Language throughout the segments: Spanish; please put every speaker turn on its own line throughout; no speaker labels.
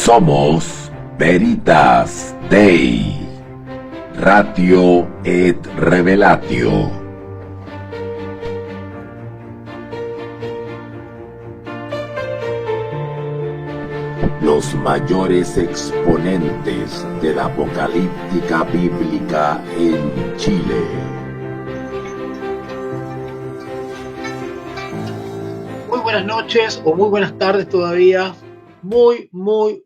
Somos Veritas Dei, Ratio et Revelatio. Los mayores exponentes de la apocalíptica bíblica en Chile.
Muy buenas noches o muy buenas tardes todavía. Muy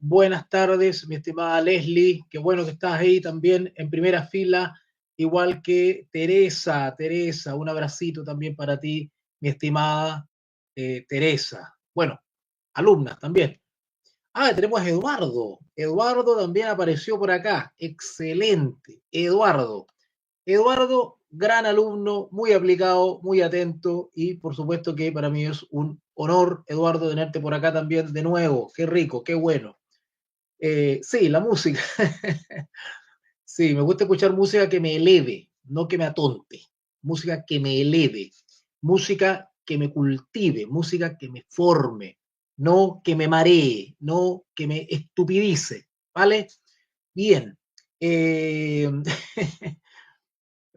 buenas tardes, mi estimada Leslie. Qué bueno que estás ahí también en primera fila, igual que Teresa. Teresa, un abracito también para ti, mi estimada Teresa. Bueno, alumnas también. Tenemos a Eduardo. Eduardo también apareció por acá. Excelente. Eduardo, gran alumno, muy aplicado, muy atento y por supuesto que para mí es un honor, Eduardo, tenerte por acá también de nuevo. Qué rico, qué bueno. Sí, la música. Sí, me gusta escuchar música que me eleve, no que me atonte. Música que me eleve, música que me cultive, música que me forme, no que me maree, no que me estupidice. ¿Vale? Bien.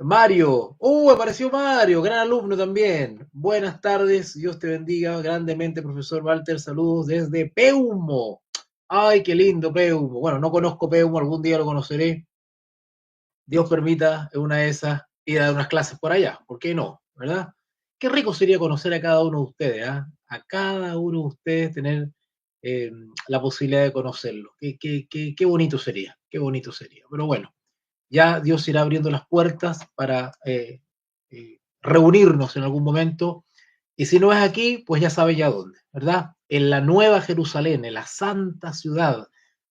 Mario, apareció Mario, gran alumno también. Buenas tardes, Dios te bendiga grandemente, profesor Walter. Saludos desde Peumo. Ay, qué lindo Peumo. Bueno, no conozco Peumo, algún día lo conoceré. Dios permita, en una de esas, ir a dar unas clases por allá. ¿Por qué no? ¿Verdad? Qué rico sería conocer a cada uno de ustedes, ¿eh? A cada uno de ustedes tener la posibilidad de conocerlo. Qué bonito sería, qué bonito sería. Pero bueno, ya Dios irá abriendo las puertas para reunirnos en algún momento. Y si no es aquí, pues ya sabe ya dónde, ¿verdad? En la Nueva Jerusalén, en la santa ciudad,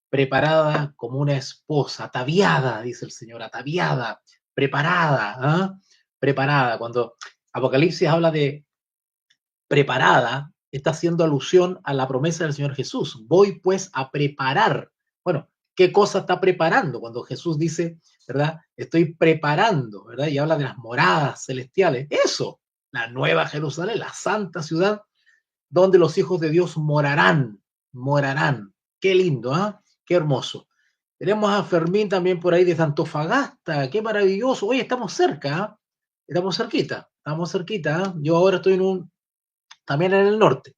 preparada como una esposa, ataviada, dice el Señor, ataviada, preparada, ¿eh? Preparada. Cuando Apocalipsis habla de preparada, está haciendo alusión a la promesa del Señor Jesús. Voy pues a preparar. Bueno, ¿qué cosa está preparando? Cuando Jesús dice, ¿verdad? Estoy preparando, ¿verdad? Y habla de las moradas celestiales. Eso, la Nueva Jerusalén, la santa ciudad donde los hijos de Dios morarán, morarán. Qué lindo, ¿ah? ¿Eh? Qué hermoso. Tenemos a Fermín también por ahí de Antofagasta, qué maravilloso. Oye, estamos cerca, ¿eh? Estamos cerquita. ¿Eh? Yo ahora estoy también en el norte.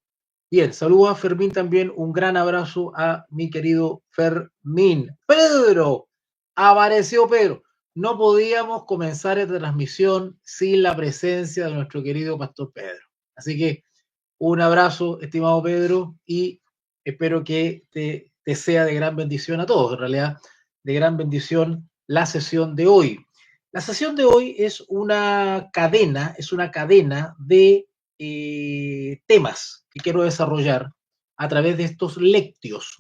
Bien, saludo a Fermín también, un gran abrazo a mi querido Fermín. Pedro, apareció Pedro. No podíamos comenzar esta transmisión sin la presencia de nuestro querido Pastor Pedro. Así que un abrazo, estimado Pedro, y espero que te sea de gran bendición a todos. En realidad, de gran bendición la sesión de hoy. La sesión de hoy es una cadena de temas que quiero desarrollar a través de estos lectios,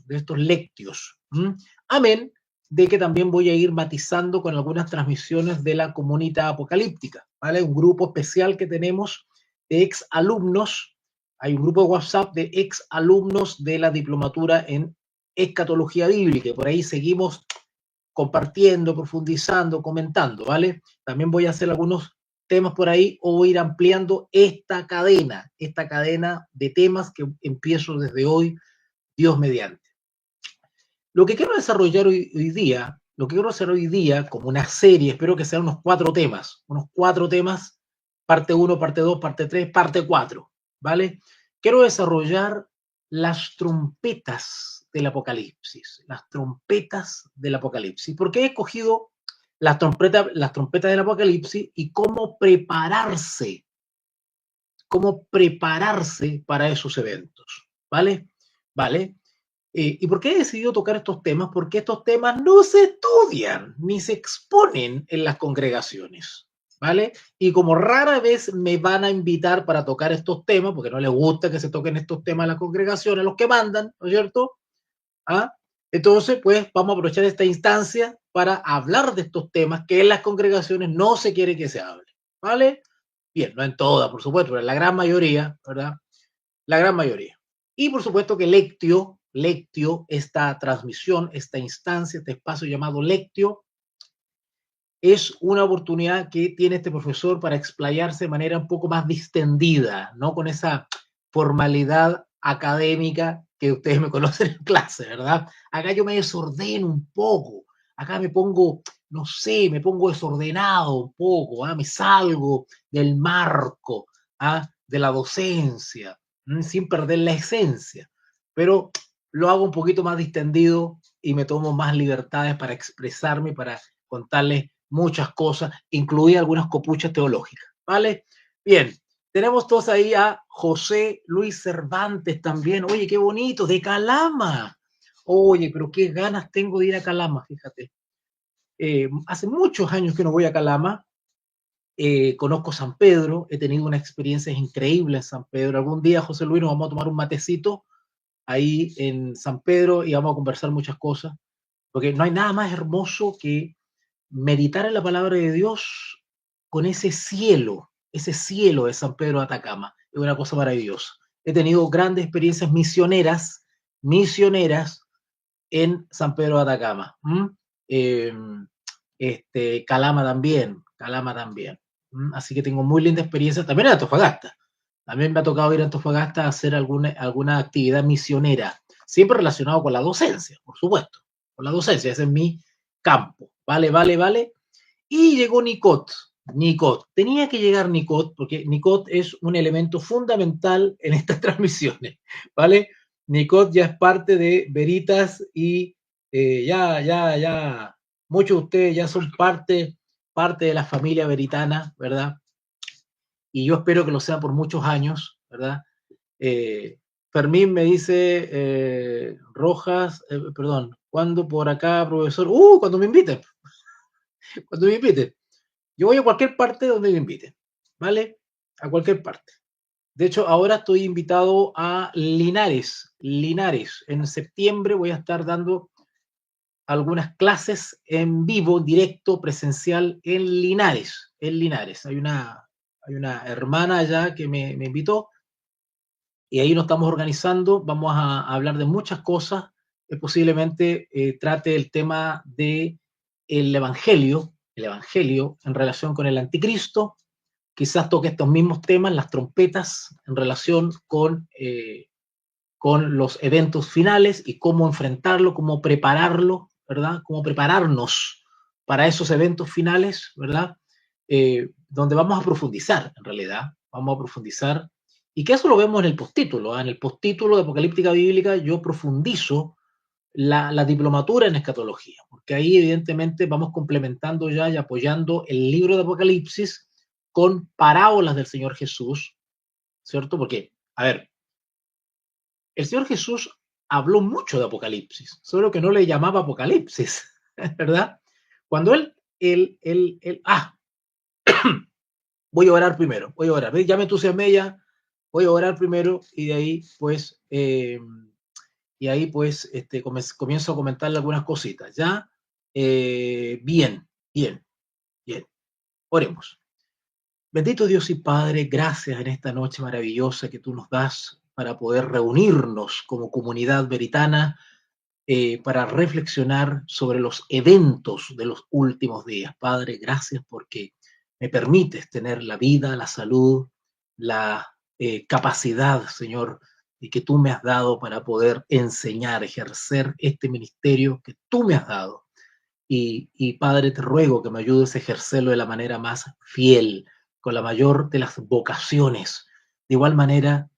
Amén, de que también voy a ir matizando con algunas transmisiones de la comunidad apocalíptica, ¿vale? Un grupo especial que tenemos de ex alumnos. Hay un grupo de WhatsApp de ex alumnos de la diplomatura en escatología bíblica, y por ahí seguimos compartiendo, profundizando, comentando, ¿vale? También voy a hacer algunos temas por ahí o voy a ir ampliando esta cadena de temas que empiezo desde hoy, Dios mediante. Lo que quiero desarrollar hoy día, lo que quiero hacer hoy día como una serie, espero que sean unos cuatro temas, parte 1, parte 2, parte 3, parte 4, ¿vale? Quiero desarrollar las trompetas del Apocalipsis, ¿Por qué he escogido las trompetas del Apocalipsis y cómo prepararse para esos eventos? ¿Vale? ¿Vale? ¿Y por qué he decidido tocar estos temas? Porque estos temas no se estudian ni se exponen en las congregaciones, ¿vale? Y como rara vez me van a invitar para tocar estos temas, porque no les gusta que se toquen estos temas en las congregaciones, los que mandan, ¿no es cierto? ¿Ah? Entonces, pues vamos a aprovechar esta instancia para hablar de estos temas que en las congregaciones no se quiere que se hable, ¿vale? Bien, no en todas, por supuesto, pero en la gran mayoría, ¿verdad? La gran mayoría. Y por supuesto que Lectio, esta transmisión, esta instancia, este espacio llamado Lectio, es una oportunidad que tiene este profesor para explayarse de manera un poco más distendida, no con esa formalidad académica que ustedes me conocen en clase, ¿verdad? Acá yo me desordeno un poco, acá me pongo, no sé, me pongo desordenado un poco, ¿ah? Me salgo del marco, ¿ah? De la docencia, sin perder la esencia, pero lo hago un poquito más distendido y me tomo más libertades para expresarme, para contarles muchas cosas, incluidas algunas copuchas teológicas, ¿vale? Bien, tenemos todos ahí a José Luis Cervantes también. Oye, qué bonito, de Calama. Oye, pero qué ganas tengo de ir a Calama, fíjate. Hace muchos años que no voy a Calama. Conozco San Pedro, he tenido una experiencia increíble en San Pedro. Algún día, José Luis, nos vamos a tomar un matecito ahí en San Pedro y vamos a conversar muchas cosas, porque no hay nada más hermoso que meditar en la palabra de Dios con ese cielo de San Pedro de Atacama. Es una cosa maravillosa. He tenido grandes experiencias misioneras en San Pedro de Atacama. Eh, Calama también. Así que tengo muy linda experiencia. También en Antofagasta. También me ha tocado ir a Antofagasta a hacer alguna actividad misionera, siempre relacionado con la docencia, por supuesto. Con la docencia, ese es mi campo. Vale. Y llegó Nicot. Tenía que llegar Nicot, porque Nicot es un elemento fundamental en estas transmisiones, ¿vale? Nicot ya es parte de Veritas y ya, muchos de ustedes ya son parte de la familia veritana, ¿verdad? Y yo espero que lo sea por muchos años, ¿verdad? Eh, Fermín me dice, Rojas, perdón, ¿cuándo por acá, profesor? Cuando me inviten, cuando me inviten. Yo voy a cualquier parte donde me inviten, ¿vale? A cualquier parte. De hecho, ahora estoy invitado a Linares. En septiembre voy a estar dando algunas clases en vivo, directo, presencial en Linares. Hay una hermana allá que me invitó y ahí nos estamos organizando. Vamos a hablar de muchas cosas. Posiblemente trate el tema de el evangelio en relación con el anticristo. Quizás toque estos mismos temas, las trompetas, en relación con los eventos finales y cómo enfrentarlo, cómo prepararlo, ¿verdad? Cómo prepararnos para esos eventos finales, ¿verdad? Donde vamos a profundizar, en realidad, vamos a profundizar, y que eso lo vemos en el postítulo, ¿eh? En el postítulo de Apocalíptica Bíblica yo profundizo la diplomatura en escatología, porque ahí evidentemente vamos complementando ya y apoyando el libro de Apocalipsis con parábolas del Señor Jesús, ¿cierto? Porque, a ver, el Señor Jesús habló mucho de Apocalipsis, solo que no le llamaba Apocalipsis, ¿verdad? Cuando voy a orar primero, ya me entusiasmé ya, voy a orar primero y de ahí pues, comienzo a comentarle algunas cositas, ¿ya? Bien, oremos. Bendito Dios y Padre, gracias en esta noche maravillosa que tú nos das para poder reunirnos como comunidad veritana, para reflexionar sobre los eventos de los últimos días. Padre, gracias porque me permites tener la vida, la salud, la capacidad, Señor, y que tú me has dado para poder enseñar, ejercer este ministerio que tú me has dado. Y Padre, te ruego que me ayudes a ejercerlo de la manera más fiel, con la mayor de las vocaciones. De igual manera,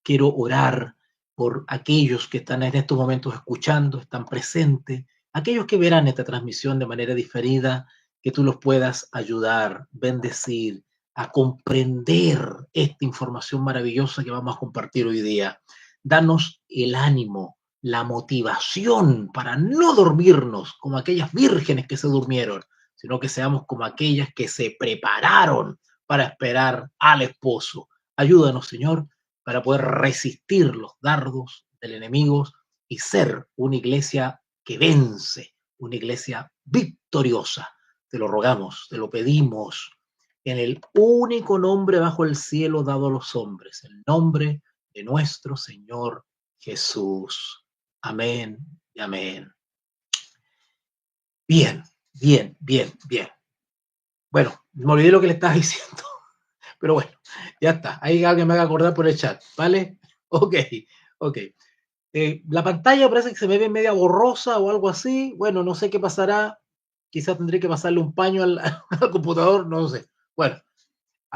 quiero orar por aquellos que están en estos momentos escuchando, están presentes, aquellos que verán esta transmisión de manera diferida, que tú los puedas ayudar, bendecir, a comprender esta información maravillosa que vamos a compartir hoy día. Danos el ánimo, la motivación para no dormirnos como aquellas vírgenes que se durmieron, sino que seamos como aquellas que se prepararon para esperar al esposo. Ayúdanos, Señor, para poder resistir los dardos del enemigo y ser una iglesia que vence, una iglesia victoriosa. Te lo rogamos, te lo pedimos, en el único nombre bajo el cielo dado a los hombres, el nombre de nuestro Señor Jesús. Amén y amén. Bien. Bueno, me olvidé lo que le estaba diciendo, pero bueno, ya está. Ahí alguien me haga acordar por el chat, ¿vale? Ok, ok. La pantalla parece que se me ve media borrosa o algo así. Bueno, no sé qué pasará. Quizás tendré que pasarle un paño al, al computador, no lo sé. Bueno,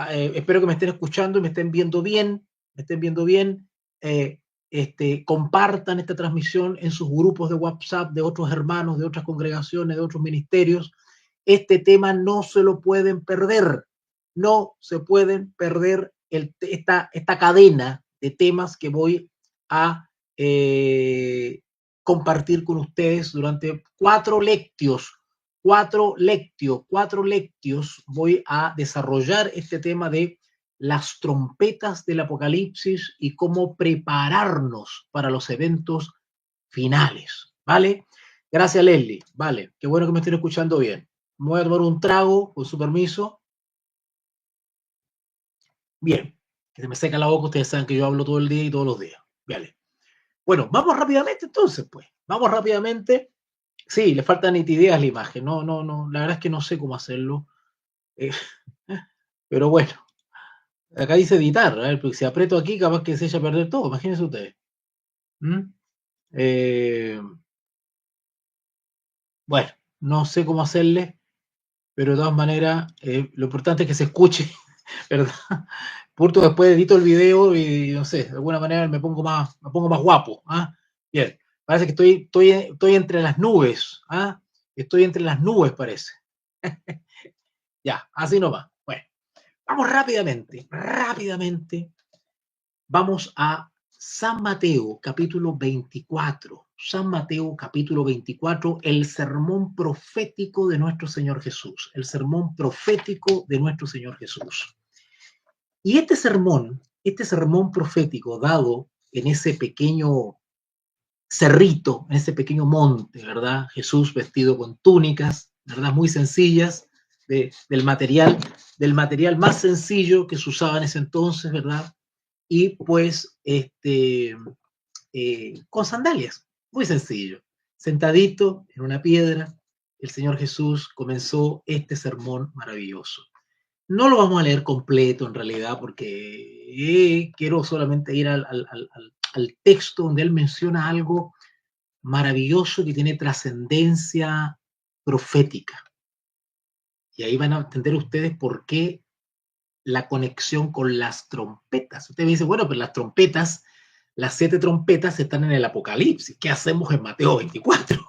espero que me estén escuchando y me estén viendo bien. Me estén viendo bien. Eh, compartan esta transmisión en sus grupos de WhatsApp de otros hermanos, de otras congregaciones, de otros ministerios. Este tema no se lo pueden perder. No se pueden perder esta cadena de temas que voy a compartir con ustedes durante cuatro lectios voy a desarrollar este tema de las trompetas del Apocalipsis y cómo prepararnos para los eventos finales, ¿vale? Gracias, Leslie. Vale, qué bueno que me estén escuchando bien. Me voy a tomar un trago, con su permiso. Bien, que se me seca la boca, ustedes saben que yo hablo todo el día y todos los días. Vale. Bueno, vamos rápidamente entonces, pues. Vamos rápidamente. Sí, le falta nitidez a la imagen. No, no, no. La verdad es que no sé cómo hacerlo. Eh, pero bueno, acá dice editar. A ver, porque si aprieto aquí, capaz que se echa a perder todo. Imagínense ustedes. ¿Mm? Eh, bueno, no sé cómo hacerle, pero de todas maneras, lo importante es que se escuche, ¿verdad? Purto después edito el video y no sé, de alguna manera me pongo más guapo. ¿Ah? Bien, parece que estoy entre las nubes. ¿Ah? Estoy entre las nubes, parece. Ya, así nomás. Bueno, vamos rápidamente. Vamos a San Mateo, capítulo 24. San Mateo, capítulo 24, el sermón profético de nuestro Señor Jesús. El sermón profético de nuestro Señor Jesús. Y este sermón profético dado en ese pequeño cerrito, en ese pequeño monte, ¿verdad? Jesús vestido con túnicas, ¿verdad? Muy sencillas, del material más sencillo que se usaba en ese entonces, ¿verdad? Y pues, con sandalias, muy sencillo. Sentadito en una piedra, el Señor Jesús comenzó este sermón maravilloso. No lo vamos a leer completo en realidad porque quiero solamente ir al texto donde él menciona algo maravilloso que tiene trascendencia profética. Y ahí van a entender ustedes por qué la conexión con las trompetas. Usted me dice, bueno, pues las trompetas, las 7 trompetas están en el Apocalipsis. ¿Qué hacemos en Mateo 24?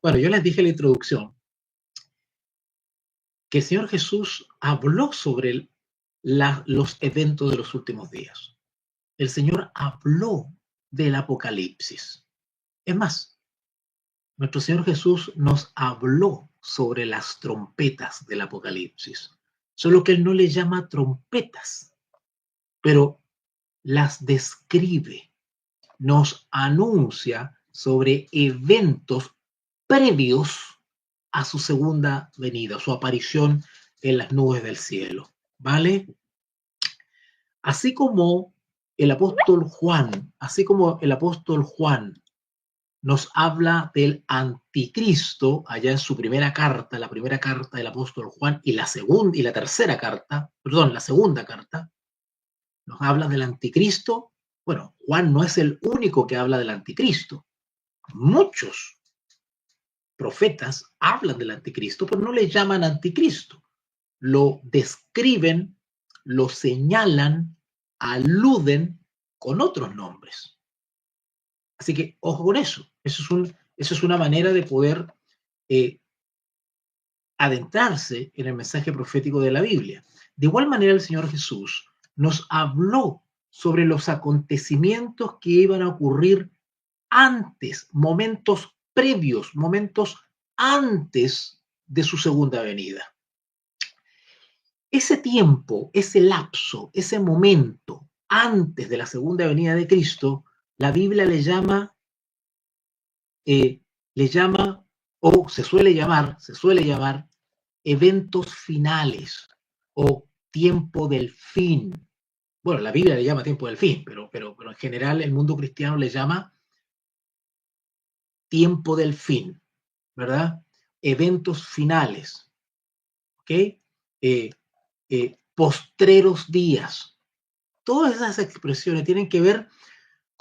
Bueno, yo les dije en la introducción que el Señor Jesús habló sobre los eventos de los últimos días. El Señor habló del Apocalipsis. Es más, nuestro Señor Jesús nos habló sobre las trompetas del Apocalipsis. Solo que Él no le llama trompetas, pero las describe, nos anuncia sobre eventos previos a su segunda venida, su aparición en las nubes del cielo. ¿Vale? Así como así como el apóstol Juan nos habla del anticristo allá en su primera carta, la primera carta del apóstol Juan y la segunda y la tercera carta, perdón, la segunda carta, nos habla del anticristo. Bueno, Juan no es el único que habla del anticristo. Muchos profetas hablan del anticristo, pero no le llaman anticristo. Lo describen, lo señalan, aluden con otros nombres. Así que ojo con eso. Eso es una manera de poder eh, adentrarse en el mensaje profético de la Biblia. De igual manera, el Señor Jesús nos habló sobre los acontecimientos que iban a ocurrir antes, momentos previos, momentos antes de su segunda venida. Ese tiempo, ese lapso, ese momento antes de la segunda venida de Cristo, la Biblia le llama o se suele llamar eventos finales o tiempo del fin. Bueno, la Biblia le llama tiempo del fin, pero en general el mundo cristiano le llama tiempo del fin, ¿verdad? Eventos finales, ¿ok? Postreros días. Todas esas expresiones tienen que ver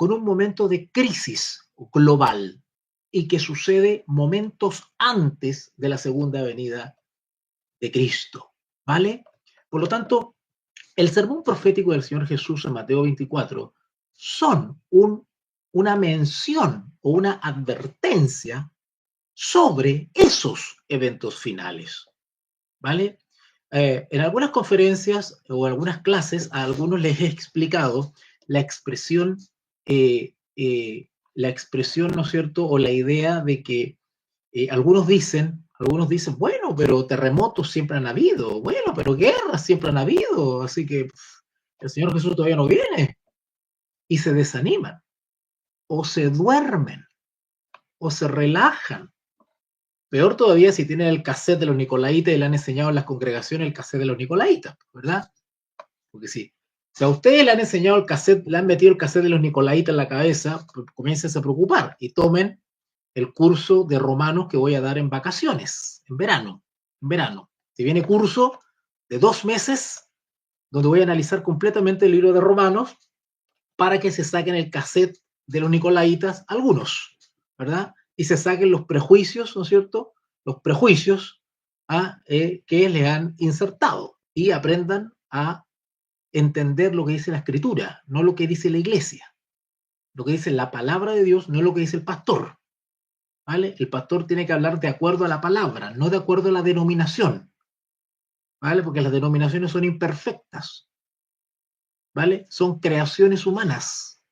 con un momento de crisis global y que sucede momentos antes de la segunda venida de Cristo, ¿vale? Por lo tanto, el sermón profético del Señor Jesús en Mateo 24 son una mención o una advertencia sobre esos eventos finales, ¿vale? En algunas conferencias o algunas clases a algunos les he explicado la expresión, la expresión, ¿no es cierto?, o la idea de que algunos dicen, bueno, pero terremotos siempre han habido, bueno, pero guerras siempre han habido, así que el Señor Jesús todavía no viene, y se desaniman, o se duermen, o se relajan. Peor todavía si tienen el cassette de los Nicolaitas y le han enseñado en las congregaciones el cassette de los Nicolaitas, ¿verdad? Porque sí. Si a ustedes le han enseñado el cassette, le han metido el cassette de los Nicolaitas en la cabeza, pues comiéncense a preocupar y tomen el curso de Romanos que voy a dar en vacaciones, en verano. En verano. Si viene curso de 2 meses, donde voy a analizar completamente el libro de Romanos para que se saquen el cassette de los Nicolaitas, algunos, ¿verdad? Y se saquen los prejuicios, ¿no es cierto? Los prejuicios que le han insertado y aprendan a entender lo que dice la Escritura, no lo que dice la Iglesia. Lo que dice la palabra de Dios, no lo que dice el pastor, ¿vale? El pastor tiene que hablar de acuerdo a la palabra, no de acuerdo a la denominación, ¿vale? Porque las denominaciones son imperfectas, ¿vale? Son creaciones humanas,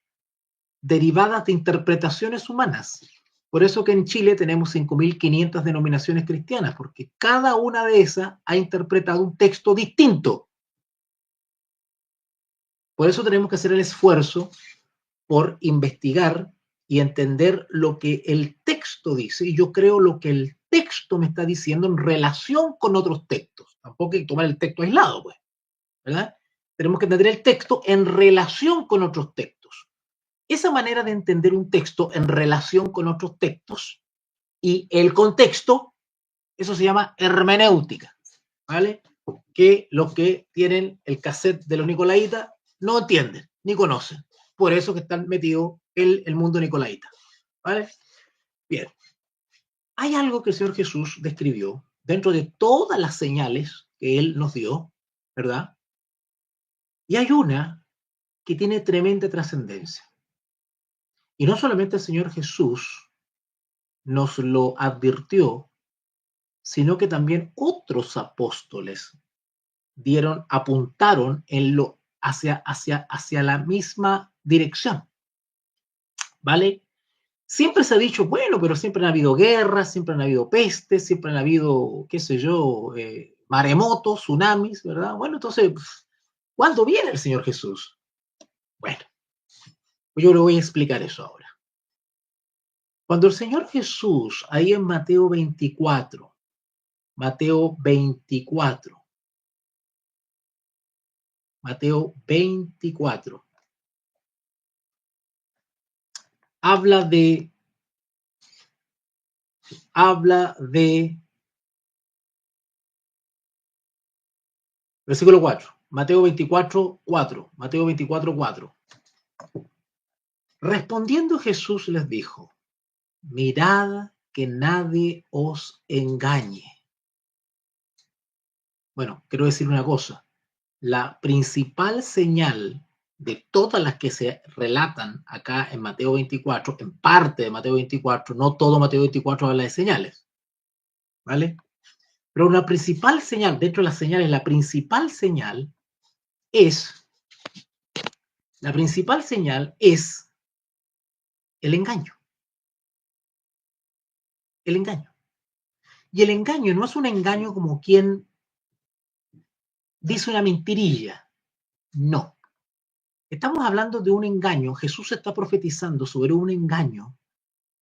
derivadas de interpretaciones humanas. Por eso que en Chile tenemos 5.500 denominaciones cristianas, porque cada una de esas ha interpretado un texto distinto. Por eso tenemos que hacer el esfuerzo por investigar y entender lo que el texto dice, y yo creo lo que el texto me está diciendo en relación con otros textos. Tampoco hay que tomar el texto aislado, pues, ¿verdad? Tenemos que entender el texto en relación con otros textos. Esa manera de entender un texto en relación con otros textos y el contexto, eso se llama hermenéutica, ¿vale? Que los que tienen el cassette de los Nicolaitas no entienden ni conocen. Por eso que están metidos en el mundo nicolaita, ¿vale? Bien. Hay algo que el Señor Jesús describió dentro de todas las señales que Él nos dio, ¿verdad? Y hay una que tiene tremenda trascendencia. Y no solamente el Señor Jesús nos lo advirtió, sino que también otros apóstoles apuntaron hacia la misma dirección, ¿vale? Siempre se ha dicho, bueno, pero siempre han habido guerras, siempre han habido pestes, siempre han habido, qué sé yo, maremotos, tsunamis, ¿verdad? Bueno, entonces, ¿cuándo viene el Señor Jesús? Bueno, yo le voy a explicar eso ahora. Cuando el Señor Jesús, ahí en Mateo 24, Mateo 24, habla de versículo 4, Mateo 24, 4, Mateo 24, 4. Respondiendo Jesús les dijo, mirad que nadie os engañe. Bueno, quiero decir una cosa, la principal señal de todas las que se relatan acá en Mateo 24, en parte de Mateo 24, no todo Mateo 24 habla de señales, ¿vale? Pero una principal señal, dentro de las señales, la principal señal es el engaño. El engaño. Y el engaño no es un engaño como quien dice una mentirilla. No. Estamos hablando de un engaño. Jesús está profetizando sobre un engaño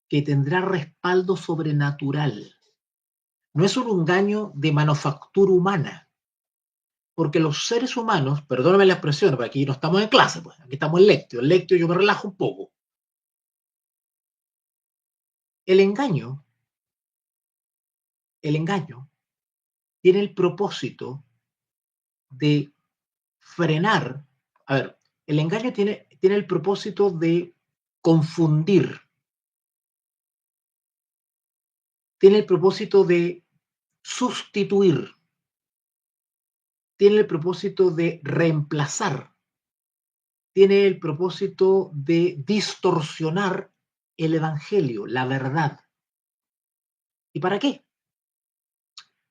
que tendrá respaldo sobrenatural. No es un engaño de manufactura humana. Porque los seres humanos, perdóname la expresión, porque aquí no estamos en clase, pues, aquí estamos en lectio. En lectio yo me relajo un poco. El engaño tiene el propósito de frenar. A ver, el engaño tiene el propósito de confundir, tiene el propósito de sustituir, tiene el propósito de reemplazar, tiene el propósito de distorsionar el evangelio, la verdad. ¿Y para qué?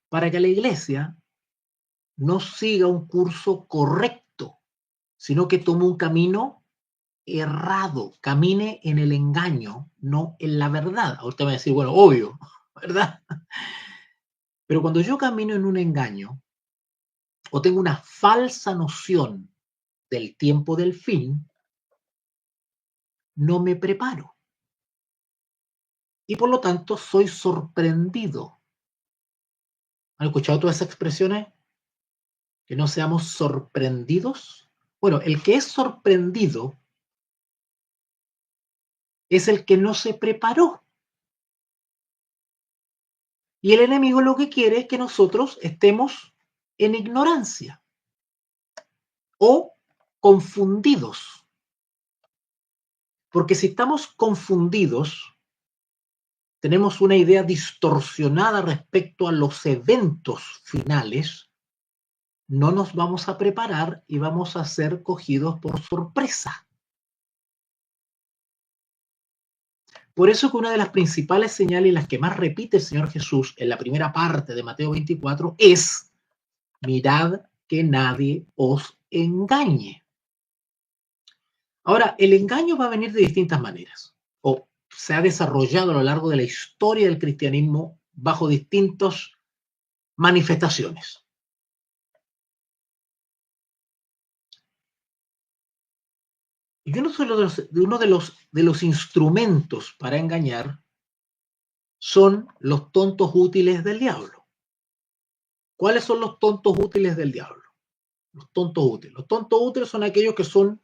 Para que la iglesia no siga un curso correcto, sino que tome un camino errado, camine en el engaño, no en la verdad. Ahorita me va a decir, bueno, obvio, ¿verdad? Pero cuando yo camino en un engaño o tengo una falsa noción del tiempo del fin, no me preparo. Y por lo tanto soy sorprendido. ¿Han escuchado todas esas expresiones? Que no seamos sorprendidos. Bueno, el que es sorprendido es el que no se preparó. Y el enemigo lo que quiere es que nosotros estemos en ignorancia o confundidos. Porque si estamos confundidos, tenemos una idea distorsionada respecto a los eventos finales, no nos vamos a preparar y vamos a ser cogidos por sorpresa. Por eso que una de las principales señales y las que más repite el Señor Jesús en la primera parte de Mateo 24 es: mirad que nadie os engañe. Ahora, el engaño va a venir de distintas maneras, o se ha desarrollado a lo largo de la historia del cristianismo bajo distintas manifestaciones. Y uno de los instrumentos para engañar son los tontos útiles del diablo. ¿Cuáles son los tontos útiles del diablo? Los tontos útiles. Los tontos útiles son aquellos que son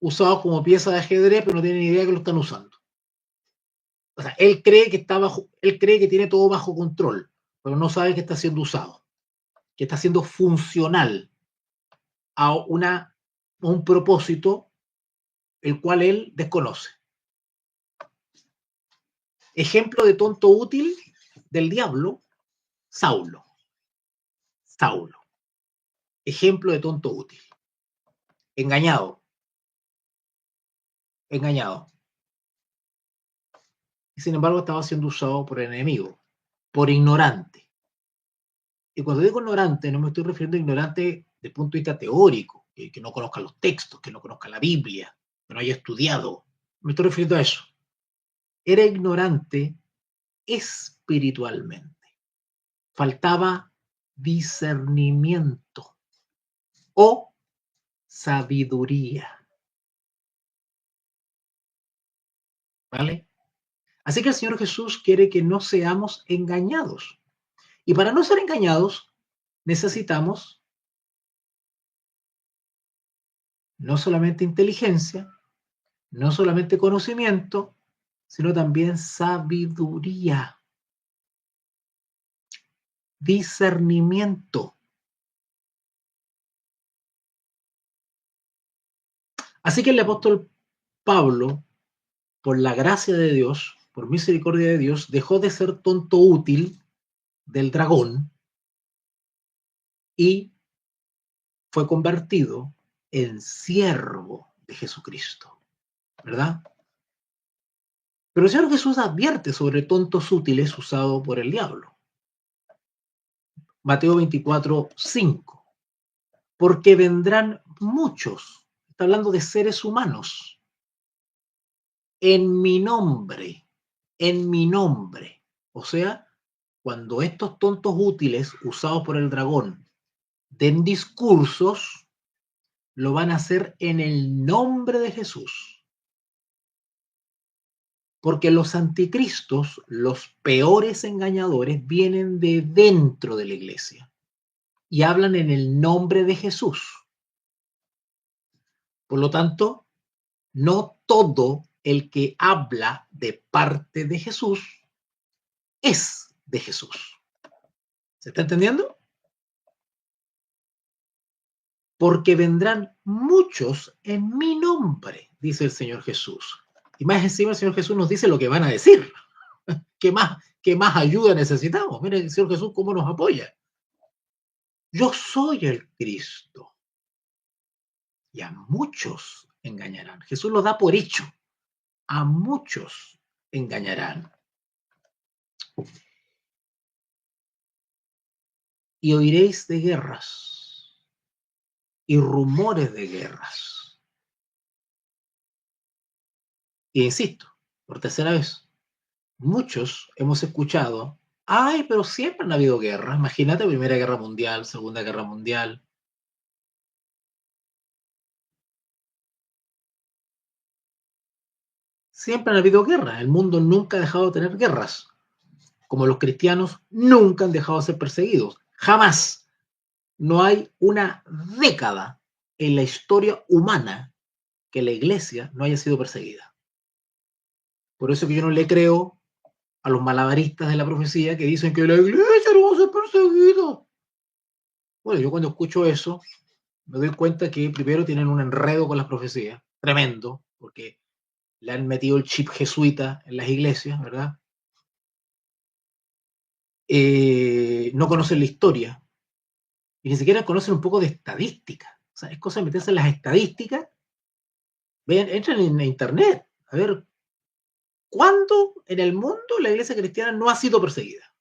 usados como pieza de ajedrez, pero no tienen ni idea que lo están usando. O sea, él cree que tiene todo bajo control, pero no sabe que está siendo usado, que está siendo funcional a un propósito el cual él desconoce. Ejemplo de tonto útil del diablo, Saulo. Saulo. Ejemplo de tonto útil. Engañado. Engañado. Y sin embargo estaba siendo usado por el enemigo, por ignorante. Y cuando digo ignorante, no me estoy refiriendo a ignorante desde el punto de vista teórico, que no conozca los textos, que no conozca la Biblia, que no haya estudiado. Me estoy refiriendo a eso. Era ignorante espiritualmente. Faltaba discernimiento o sabiduría. ¿Vale? Así que el Señor Jesús quiere que no seamos engañados. Y para no ser engañados, necesitamos no solamente inteligencia, no solamente conocimiento, sino también sabiduría, discernimiento. Así que el apóstol Pablo, por la gracia de Dios, por misericordia de Dios, dejó de ser tonto útil del dragón y fue convertido en siervo de Jesucristo, ¿verdad? Pero el Señor Jesús advierte sobre tontos útiles usados por el diablo. Mateo 24, 5. Porque vendrán muchos, está hablando de seres humanos, en mi nombre, o sea, cuando estos tontos útiles usados por el dragón den discursos, lo van a hacer en el nombre de Jesús. Porque los anticristos, los peores engañadores, vienen de dentro de la iglesia y hablan en el nombre de Jesús. Por lo tanto, no todo el que habla de parte de Jesús es de Jesús. ¿Se está entendiendo? Porque vendrán muchos en mi nombre, dice el Señor Jesús. Y más encima el Señor Jesús nos dice lo que van a decir. ¿Qué más ayuda necesitamos? Miren el Señor Jesús cómo nos apoya. Yo soy el Cristo. Y a muchos engañarán. Jesús lo da por hecho. A muchos engañarán. Y oiréis de guerras y rumores de guerras. Y insisto, por tercera vez, muchos hemos escuchado, ay, pero siempre han habido guerras. Imagínate Primera Guerra Mundial, Segunda Guerra Mundial. Siempre han habido guerras. El mundo nunca ha dejado de tener guerras. Como los cristianos nunca han dejado de ser perseguidos. Jamás. No hay una década en la historia humana que la iglesia no haya sido perseguida. Por eso que yo no le creo a los malabaristas de la profecía que dicen que la iglesia no va a ser perseguida. Bueno, yo cuando escucho eso, me doy cuenta que primero tienen un enredo con las profecías, tremendo, porque le han metido el chip jesuita en las iglesias, ¿verdad? No conocen la historia y ni siquiera conocen un poco de estadística. O sea, es cosa de meterse en las estadísticas. Vean, entren en internet a ver cuándo en el mundo la iglesia cristiana no ha sido perseguida.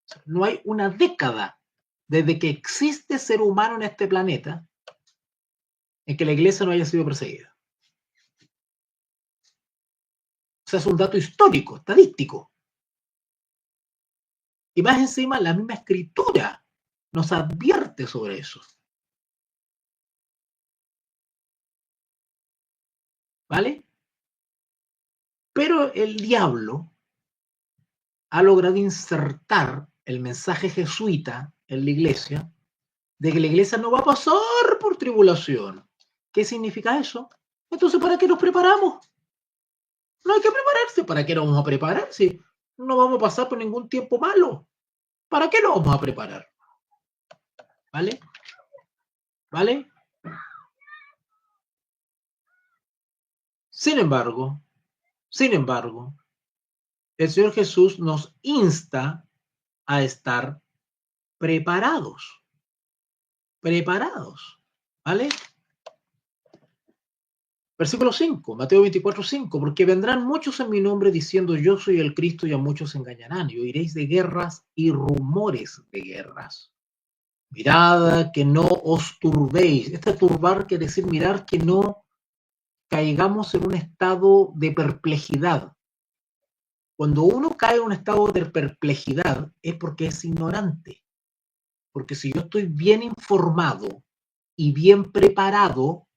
O sea, no hay una década desde que existe ser humano en este planeta en que la iglesia no haya sido perseguida. O sea, es un dato histórico, estadístico. Y más encima, la misma escritura nos advierte sobre eso. ¿Vale? Pero el diablo ha logrado insertar el mensaje jesuita en la iglesia de que la iglesia no va a pasar por tribulación. ¿Qué significa eso? Entonces, ¿para qué nos preparamos? No hay que prepararse. ¿Para qué nos vamos a preparar si no vamos a pasar por ningún tiempo malo? ¿Para qué nos vamos a preparar? ¿Vale? ¿Vale? Sin embargo, el Señor Jesús nos insta a estar preparados. Preparados. ¿Vale? Versículo 5, Mateo 24, 5, porque vendrán muchos en mi nombre diciendo yo soy el Cristo y a muchos engañarán y oiréis de guerras y rumores de guerras. Mirad que no os turbéis. Este turbar quiere decir mirar que no caigamos en un estado de perplejidad. Cuando uno cae en un estado de perplejidad es porque es ignorante. Porque si yo estoy bien informado y bien preparado,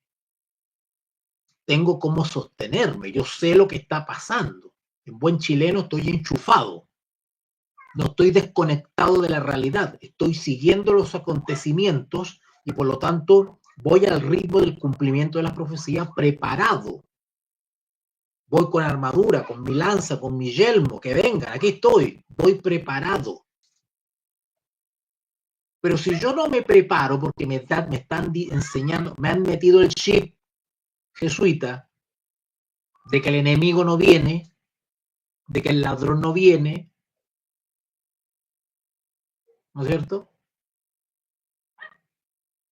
tengo cómo sostenerme. Yo sé lo que está pasando. En buen chileno estoy enchufado. No estoy desconectado de la realidad. Estoy siguiendo los acontecimientos y por lo tanto voy al ritmo del cumplimiento de la profecía preparado. Voy con armadura, con mi lanza, con mi yelmo, que vengan, aquí estoy, voy preparado. Pero si yo no me preparo porque me están enseñando, me han metido el chip jesuita de que el enemigo no viene, de que el ladrón no viene, ¿no es cierto?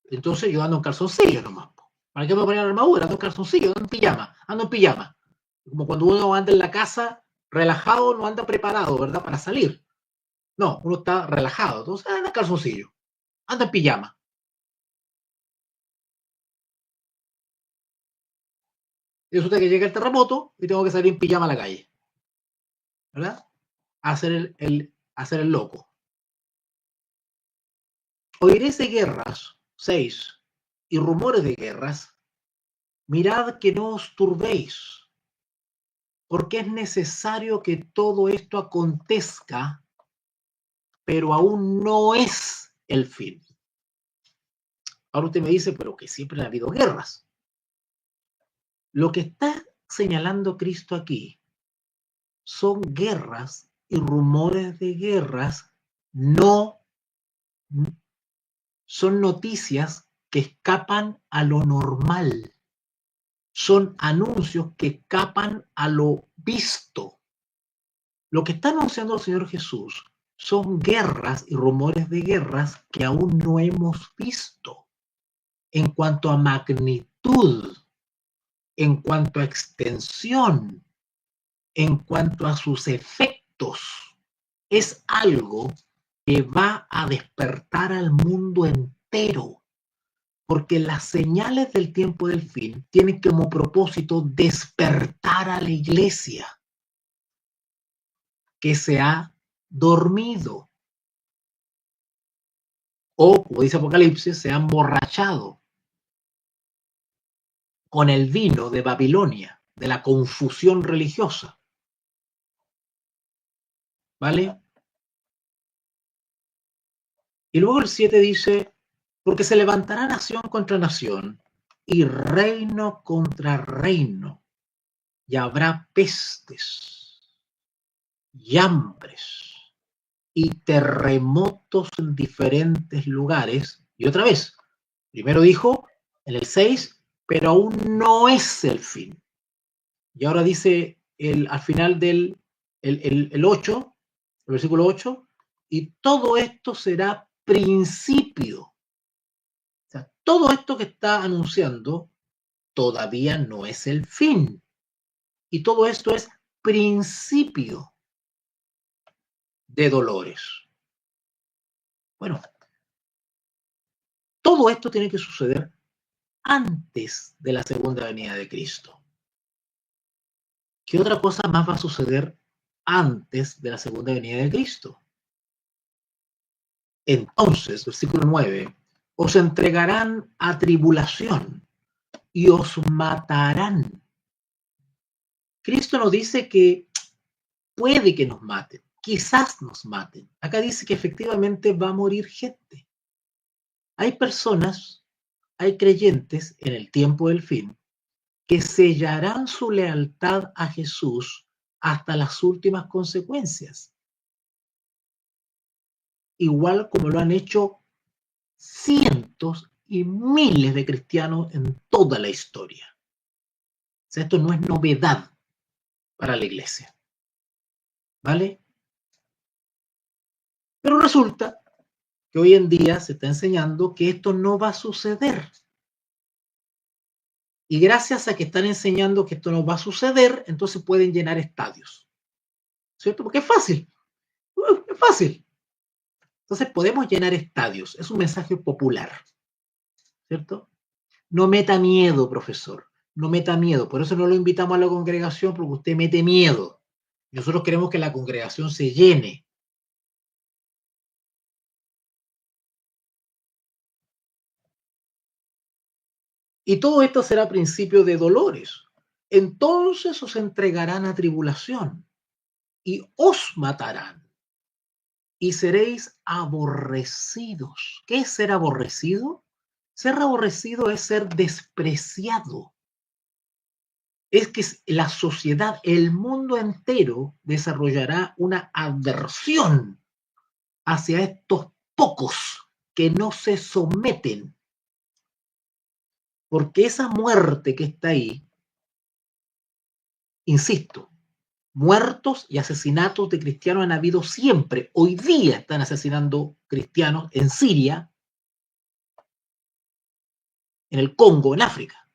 Entonces yo ando en calzoncillos nomás. ¿Para qué me poner armadura? Ando en calzoncillos, ando en pijama. Como cuando uno anda en la casa relajado, no anda preparado, ¿verdad? Para salir. No, uno está relajado, entonces anda en calzoncillo, anda en pijama. Y resulta que llega el terremoto y tengo que salir en pijama a la calle, ¿verdad? A hacer hacer el loco. Oiréis de guerras, 6, y rumores de guerras. Mirad que no os turbéis, porque es necesario que todo esto acontezca, pero aún no es el fin. Ahora usted me dice, pero que siempre ha habido guerras. Lo que está señalando Cristo aquí son guerras y rumores de guerras, no son noticias que escapan a lo normal. son anuncios que capan a lo visto. Lo que está anunciando el Señor Jesús son guerras y rumores de guerras que aún no hemos visto en cuanto a magnitud, en cuanto a extensión, en cuanto a sus efectos. Es algo que va a despertar al mundo entero, porque las señales del tiempo del fin tienen como propósito despertar a la iglesia que se ha dormido o, como dice Apocalipsis, se ha emborrachado con el vino de Babilonia, de la confusión religiosa. ¿Vale? Y luego el 7 dice, porque se levantará nación contra nación y reino contra reino, y habrá pestes y hambres y terremotos en diferentes lugares. Y otra vez, primero dijo en el 6, pero aún no es el fin. Y ahora dice al final del el 8, el versículo 8, y todo esto será principio. O sea, todo esto que está anunciando todavía no es el fin. Y todo esto es principio de dolores. Bueno, todo esto tiene que suceder antes de la segunda venida de Cristo. ¿Qué otra cosa más va a suceder antes de la segunda venida de Cristo? Entonces, versículo 9, os entregarán a tribulación y os matarán. Cristo nos dice que puede que nos maten, quizás nos maten. Acá dice que efectivamente va a morir gente. Hay personas, hay creyentes en el tiempo del fin que sellarán su lealtad a Jesús hasta las últimas consecuencias, igual como lo han hecho cientos y miles de cristianos en toda la historia. O sea, esto no es novedad para la iglesia, ¿vale? Pero resulta que hoy en día se está enseñando que esto no va a suceder. Y gracias a que están enseñando que esto no va a suceder, entonces pueden llenar estadios, ¿cierto? Porque es fácil, es fácil. Entonces podemos llenar estadios, es un mensaje popular, ¿cierto? No meta miedo, profesor, no meta miedo. Por eso no lo invitamos a la congregación, porque usted mete miedo. Nosotros queremos que la congregación se llene. Y todo esto será principio de dolores. Entonces os entregarán a tribulación y os matarán y seréis aborrecidos. ¿Qué es ser aborrecido? Ser aborrecido es ser despreciado. Es que la sociedad, el mundo entero desarrollará una aversión hacia estos pocos que no se someten. Porque esa muerte que está ahí, insisto, muertos y asesinatos de cristianos han habido siempre. Hoy día están asesinando cristianos en Siria, en el Congo, en África.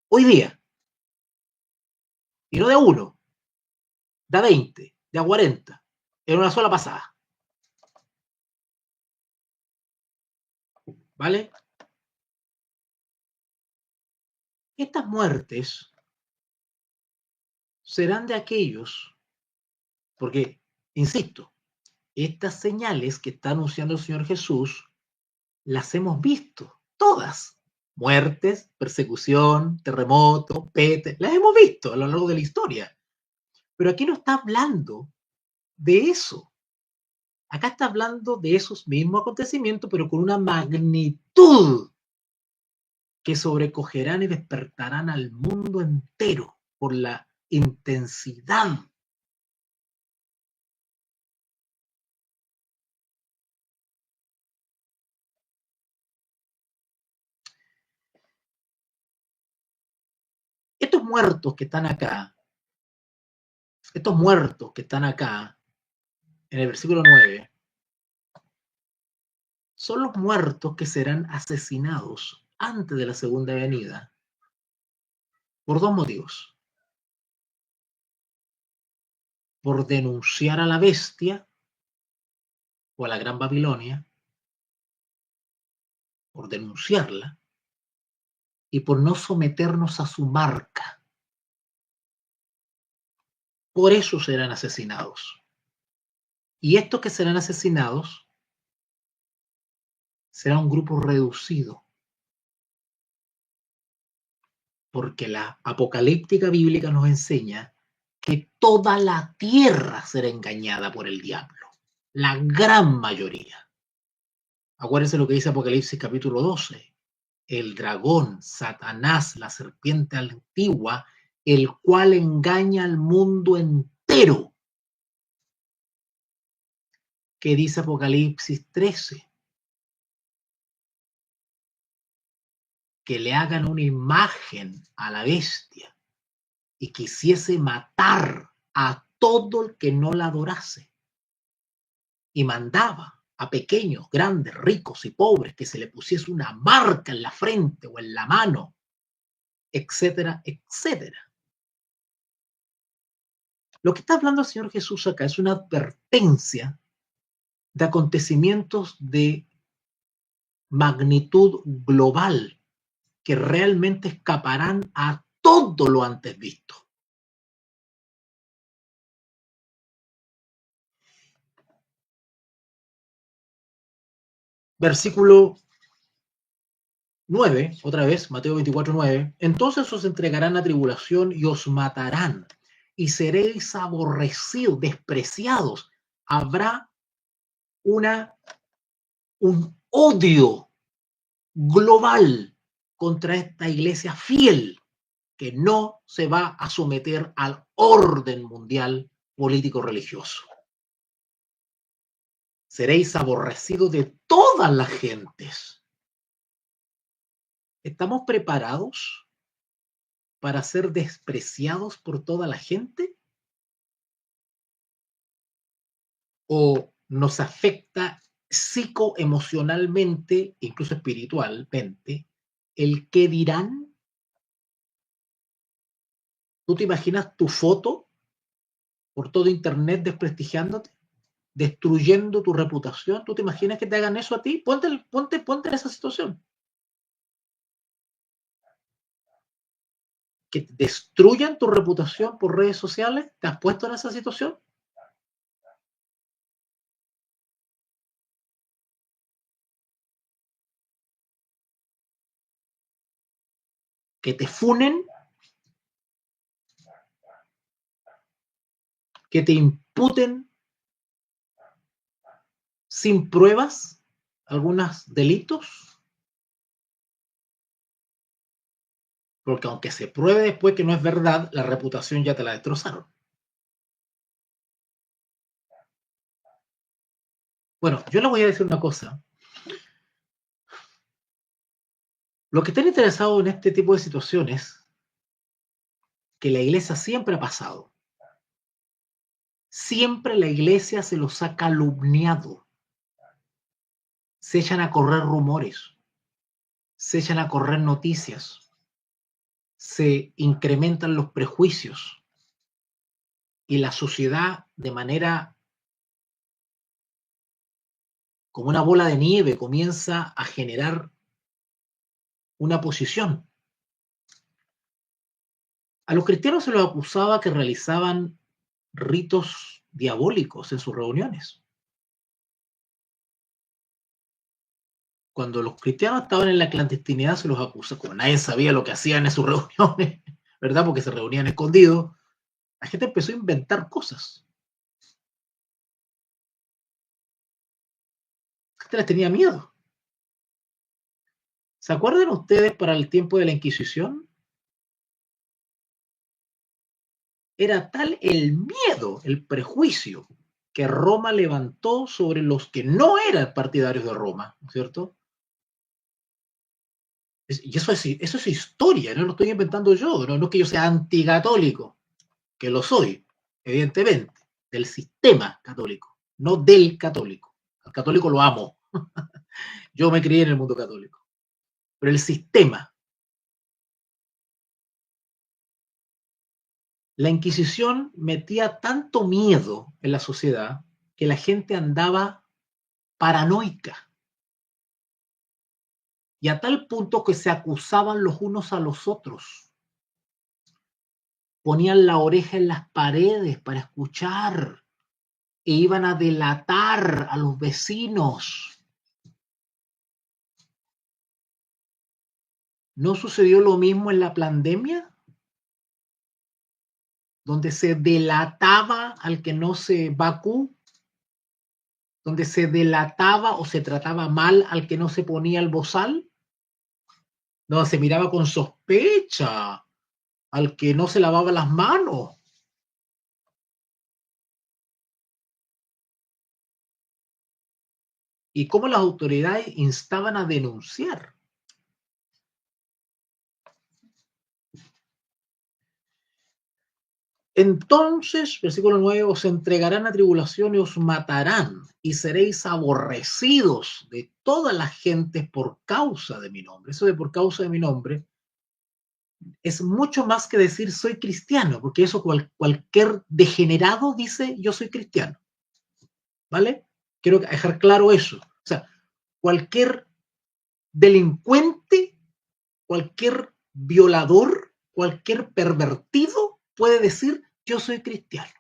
Hoy día. Y no de a uno, de a 20, de a 40, en una sola pasada. ¿Vale? Estas muertes serán de aquellos, porque, insisto, estas señales que está anunciando el Señor Jesús, las hemos visto, todas. Muertes, persecución, terremoto, peste, las hemos visto a lo largo de la historia. Pero aquí no está hablando de eso. Acá está hablando de esos mismos acontecimientos, pero con una magnitud que sobrecogerán y despertarán al mundo entero por la intensidad. estos muertos que están acá, estos muertos que están acá, en el versículo 9, son los muertos que serán asesinados antes de la segunda venida, por dos motivos. Por denunciar a la bestia o a la gran Babilonia, por denunciarla, y por no someternos a su marca. Por eso serán asesinados. Y estos que serán asesinados será un grupo reducido, porque la apocalíptica bíblica nos enseña que toda la tierra será engañada por el diablo, la gran mayoría. Acuérdense lo que dice Apocalipsis capítulo 12. El dragón, Satanás, la serpiente antigua, el cual engaña al mundo entero. ¿Qué dice Apocalipsis 13? Que le hagan una imagen a la bestia y quisiese matar a todo el que no la adorase. Y mandaba a pequeños, grandes, ricos y pobres que se le pusiese una marca en la frente o en la mano, etcétera, etcétera. Lo que está hablando el Señor Jesús acá es una advertencia de acontecimientos de magnitud global que realmente escaparán a todo lo antes visto. Versículo 9, otra vez, Mateo 24, 9. Entonces os entregarán a tribulación y os matarán, y seréis aborrecidos, despreciados. Habrá un odio global contra esta iglesia fiel que no se va a someter al orden mundial político-religioso. Seréis aborrecidos de todas las gentes. ¿Estamos preparados para ser despreciados por toda la gente? ¿O nos afecta psicoemocionalmente, incluso espiritualmente, el qué dirán? ¿Tú te imaginas tu foto por todo internet desprestigiándote, destruyendo tu reputación? ¿Tú te imaginas que te hagan eso a ti? Ponte en esa situación. Que destruyan tu reputación por redes sociales. ¿Te has puesto en esa situación? Que te funen, que te imputen sin pruebas algunos delitos, porque aunque se pruebe después que no es verdad, la reputación ya te la destrozaron. Bueno, yo les voy a decir una cosa. Los que estén interesados en este tipo de situaciones, que la iglesia siempre ha pasado. Siempre la iglesia se los ha calumniado. Se echan a correr rumores. Se echan a correr noticias. Se incrementan los prejuicios. Y la sociedad, de manera como una bola de nieve, comienza a generar una posición. A los cristianos se los acusaba que realizaban ritos diabólicos en sus reuniones. Cuando los cristianos estaban en la clandestinidad se los acusa, como nadie sabía lo que hacían en sus reuniones, ¿verdad? Porque se reunían escondidos. La gente empezó a inventar cosas. La gente les tenía miedo. ¿Se acuerdan ustedes para el tiempo de la Inquisición? Era tal el miedo, el prejuicio que Roma levantó sobre los que no eran partidarios de Roma, ¿no es cierto? Y eso es historia, no lo estoy inventando yo, no es que yo sea anticatólico, que lo soy, evidentemente, del sistema católico, no del católico. Al católico lo amo, yo me crié en el mundo católico, pero el sistema. La Inquisición metía tanto miedo en la sociedad que la gente andaba paranoica. Y a tal punto que se acusaban los unos a los otros. Ponían la oreja en las paredes para escuchar e iban a delatar a los vecinos. ¿No sucedió lo mismo en la pandemia? Donde se delataba al que no se vacunó, donde se delataba o se trataba mal al que no se ponía el bozal, donde se miraba con sospecha al que no se lavaba las manos. Y cómo las autoridades instaban a denunciar. Entonces, versículo 9, os entregarán a tribulación y os matarán, y seréis aborrecidos de todas las gentes por causa de mi nombre. Eso de por causa de mi nombre es mucho más que decir soy cristiano, porque eso cualquier degenerado dice yo soy cristiano. ¿Vale? Quiero dejar claro eso. O sea, cualquier delincuente, cualquier violador, cualquier pervertido puede decir yo soy cristiano.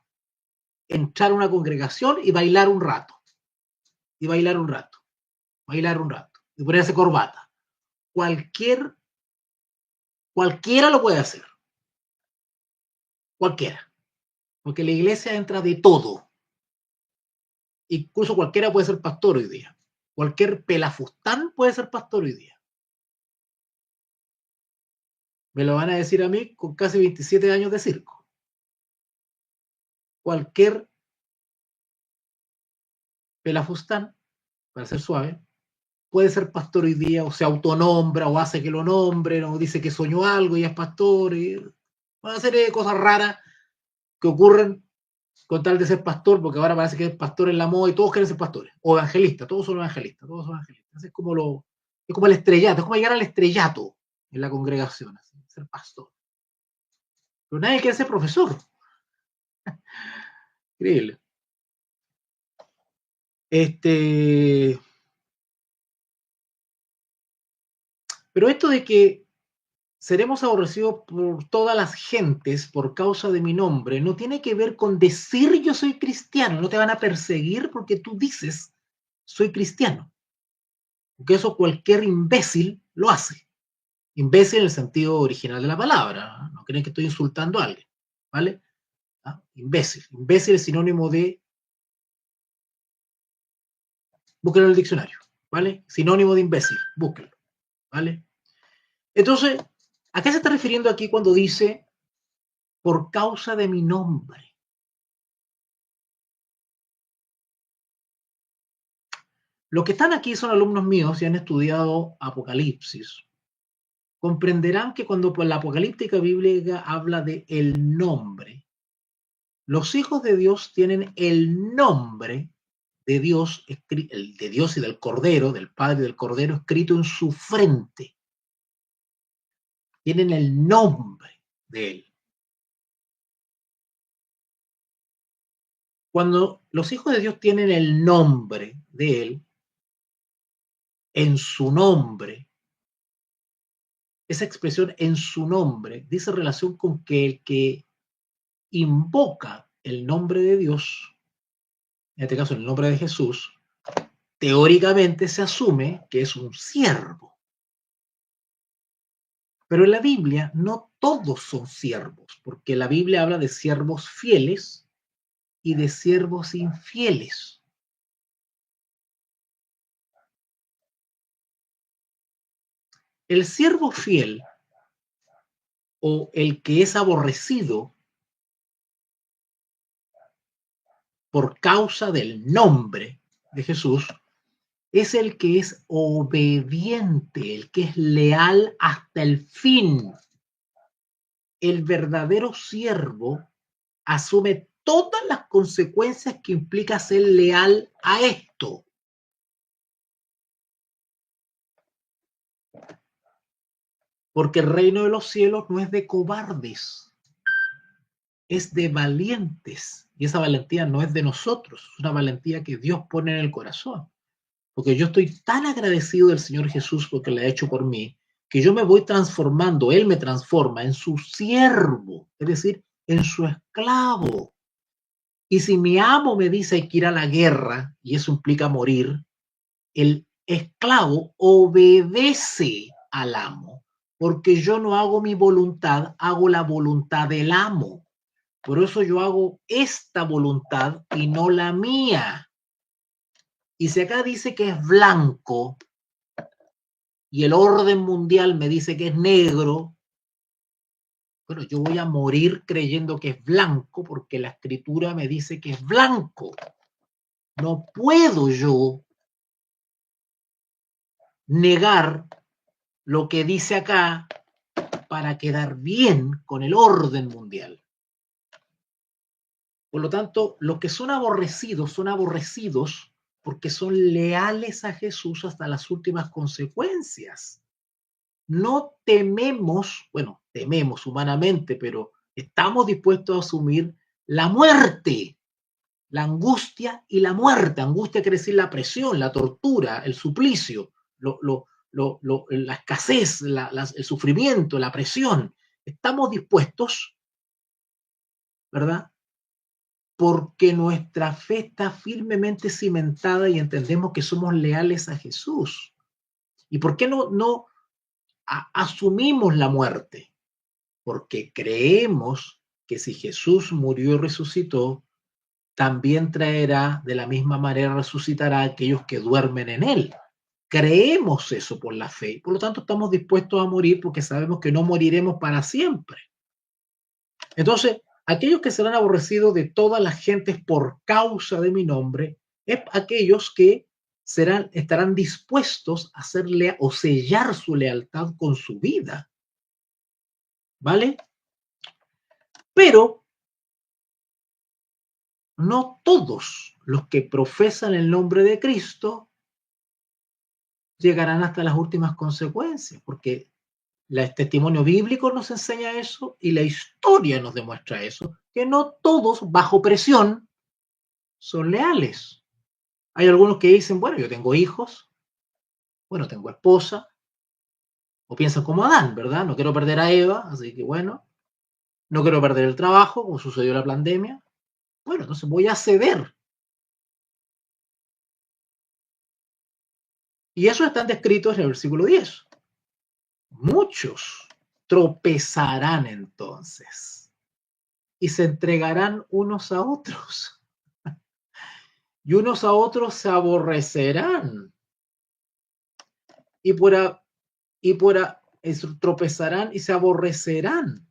Entrar a una congregación y bailar un rato. Y bailar un rato. Bailar un rato. Y ponerse corbata. Cualquiera lo puede hacer. Cualquiera. Porque la iglesia entra de todo. Incluso cualquiera puede ser pastor hoy día. Cualquier pelafustán puede ser pastor hoy día. Me lo van a decir a mí con casi 27 años de circo. Cualquier pelafustán, para ser suave, puede ser pastor hoy día, o se autonombra, o hace que lo nombren, o dice que soñó algo y es pastor, y van a hacer cosas raras que ocurren con tal de ser pastor, porque ahora parece que es pastor en la moda y todos quieren ser pastores, o evangelistas, todos son evangelistas, todos son evangelistas. Es como el estrellato, es como llegar al estrellato en la congregación, así, ser pastor. Pero nadie quiere ser profesor. Increíble. Pero esto de que seremos aborrecidos por todas las gentes por causa de mi nombre no tiene que ver con decir yo soy cristiano. No te van a perseguir porque tú dices soy cristiano. Porque eso cualquier imbécil lo hace. Imbécil en el sentido original de la palabra. No creen que estoy insultando a alguien. ¿Vale? ¿Ah? Imbécil. Imbécil es sinónimo de... Búsquenlo en el diccionario. ¿Vale? Sinónimo de imbécil. Búsquenlo. ¿Vale? Entonces, ¿a qué se está refiriendo aquí cuando dice por causa de mi nombre? Los que están aquí son alumnos míos y han estudiado Apocalipsis. Comprenderán que cuando la apocalíptica bíblica habla de el nombre, los hijos de Dios tienen el nombre de Dios, de Dios y del Cordero, del Padre y del Cordero, escrito en su frente. Tienen el nombre de Él. Cuando los hijos de Dios tienen el nombre de Él, en su nombre, esa expresión en su nombre dice relación con que el que invoca el nombre de Dios, en este caso el nombre de Jesús, teóricamente se asume que es un siervo. Pero en la Biblia no todos son siervos, porque la Biblia habla de siervos fieles y de siervos infieles. El siervo fiel o el que es aborrecido por causa del nombre de Jesús es el que es obediente, el que es leal hasta el fin. El verdadero siervo asume todas las consecuencias que implica ser leal a esto. Porque el reino de los cielos no es de cobardes, es de valientes. Y esa valentía no es de nosotros, es una valentía que Dios pone en el corazón. Porque yo estoy tan agradecido del Señor Jesús porque le ha hecho por mí, que yo me voy transformando, Él me transforma en su siervo, es decir, en su esclavo. Y si mi amo me dice hay que ir a la guerra, y eso implica morir, el esclavo obedece al amo, porque yo no hago mi voluntad, hago la voluntad del amo. Por eso yo hago esta voluntad y no la mía. Y si acá dice que es blanco y el orden mundial me dice que es negro, bueno, yo voy a morir creyendo que es blanco porque la escritura me dice que es blanco. No puedo yo negar lo que dice acá para quedar bien con el orden mundial. Por lo tanto, los que son aborrecidos porque son leales a Jesús hasta las últimas consecuencias. No tememos, bueno, tememos humanamente, pero estamos dispuestos a asumir la muerte, la angustia y la muerte. Angustia quiere decir la presión, la tortura, el suplicio, la escasez, el sufrimiento, la presión. Estamos dispuestos, ¿verdad? Porque nuestra fe está firmemente cimentada y entendemos que somos leales a Jesús. ¿Y por qué no asumimos la muerte? Porque creemos que si Jesús murió y resucitó, también traerá, de la misma manera resucitará a aquellos que duermen en él. Creemos eso por la fe, por lo tanto estamos dispuestos a morir porque sabemos que no moriremos para siempre. Entonces, aquellos que serán aborrecidos de todas las gentes por causa de mi nombre, es aquellos que estarán dispuestos a hacerle o sellar su lealtad con su vida. ¿Vale? Pero no todos los que profesan el nombre de Cristo llegarán hasta las últimas consecuencias, porque el testimonio bíblico nos enseña eso y la historia nos demuestra eso, que no todos bajo presión son leales. Hay algunos que dicen, bueno, yo tengo hijos, bueno, tengo esposa, o piensan como Adán, ¿verdad? No quiero perder a Eva, así que bueno, no quiero perder el trabajo, como sucedió en la pandemia, bueno, entonces voy a ceder. Y eso están descritos en el versículo 10. Muchos tropezarán entonces y se entregarán unos a otros. Y unos a otros se aborrecerán. Tropezarán y se aborrecerán.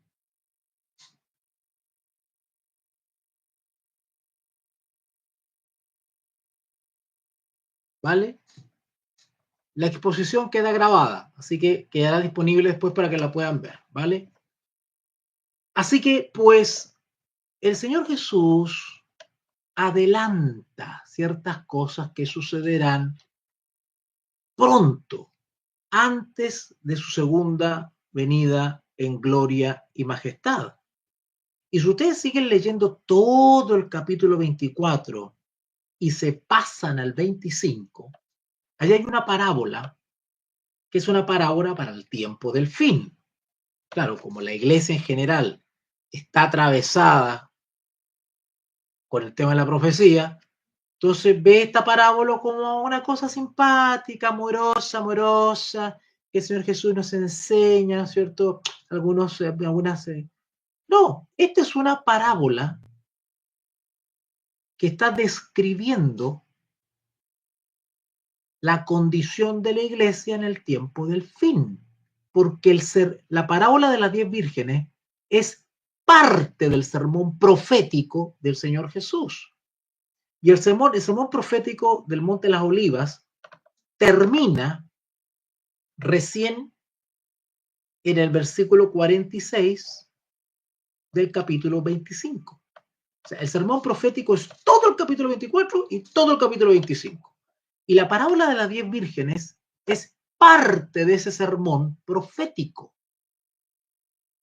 ¿Vale? La exposición queda grabada, así que quedará disponible después para que la puedan ver, ¿vale? Así que, pues, el Señor Jesús adelanta ciertas cosas que sucederán pronto, antes de su segunda venida en gloria y majestad. Y si ustedes siguen leyendo todo el capítulo 24 y se pasan al 25, allá hay una parábola que es una parábola para el tiempo del fin. Claro, como la iglesia en general está atravesada con el tema de la profecía, entonces ve esta parábola como una cosa simpática, amorosa, que el Señor Jesús nos enseña, ¿no es cierto? No, esta es una parábola que está describiendo la condición de la iglesia en el tiempo del fin, porque la parábola de las 10 vírgenes es parte del sermón profético del Señor Jesús. Y el sermón profético del Monte de las Olivas termina recién en el versículo 46 del capítulo 25. O sea, el sermón profético es todo el capítulo 24 y todo el capítulo 25. Y la parábola de las 10 vírgenes es parte de ese sermón profético.